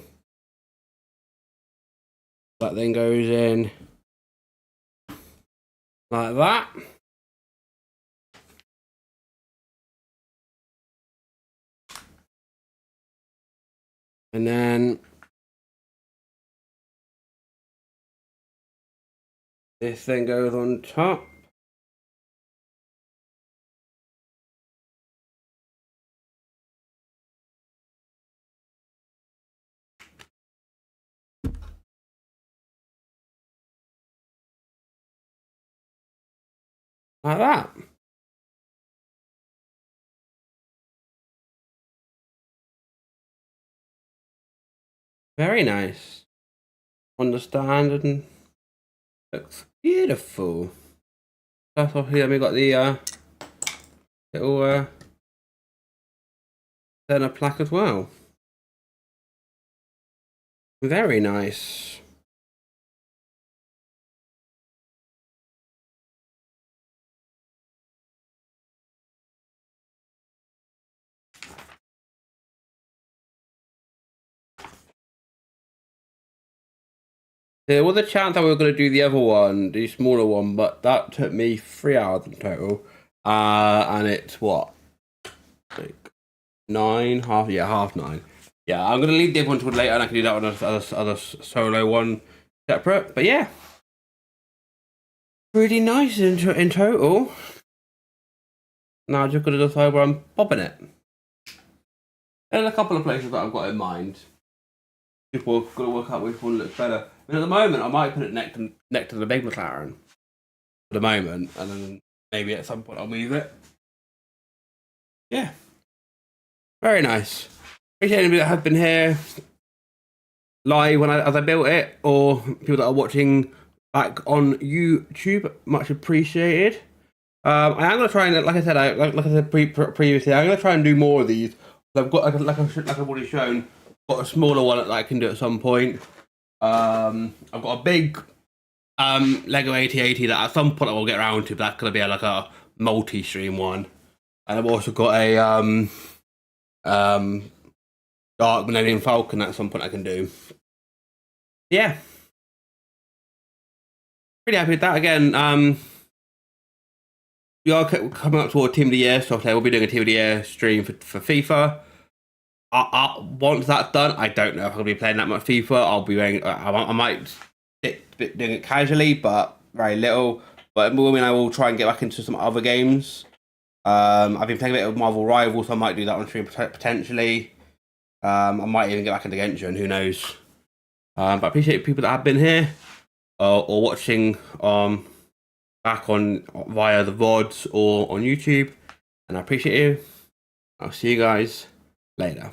That then goes in like that. And then this then goes on top. Like that. Very nice. Understand and looks beautiful. That's off here. We got the little Senna plaque as well. Very nice. There was a chance that we were going to do the other one, the smaller one, but that took me 3 hours in total. And it's what? Like 9, half 9. Yeah, I'm going to leave the other one until later and I can do that one as other solo one separate. But yeah, pretty nice in total. Now I'm just going to decide where I'm popping it. There's a couple of places that I've got in mind. People are gonna work out which one looks better. I mean, at the moment, I might put it next to the big McLaren. For the moment, and then maybe at some point I'll move it. Yeah, very nice. Appreciate anybody that has been here live as I built it, or people that are watching back on YouTube. Much appreciated. I am gonna try and, like I said, previously, I'm gonna try and do more of these. I've got like I've already shown, got a smaller one that I can do at some point. I've got a big Lego 8080 that at some point I will get around to, but that's gonna be like a multi-stream one. And I've also got a Dark Millennium Falcon at some point I can do. Yeah. Pretty happy with that. Again, we are coming up toward Team of the Year, so we'll be doing a Team of the Year stream for FIFA. Once that's done, I don't know if I'm going to be playing that much FIFA. I'll be wearing, I might be doing it casually, but very little. But I mean, I will try and get back into some other games. I've been playing a bit of Marvel Rivals, so I might do that on stream potentially. I might even get back into Genshin, who knows. But I appreciate people that have been here or watching back on via the VODs or on YouTube. And I appreciate you. I'll see you guys later.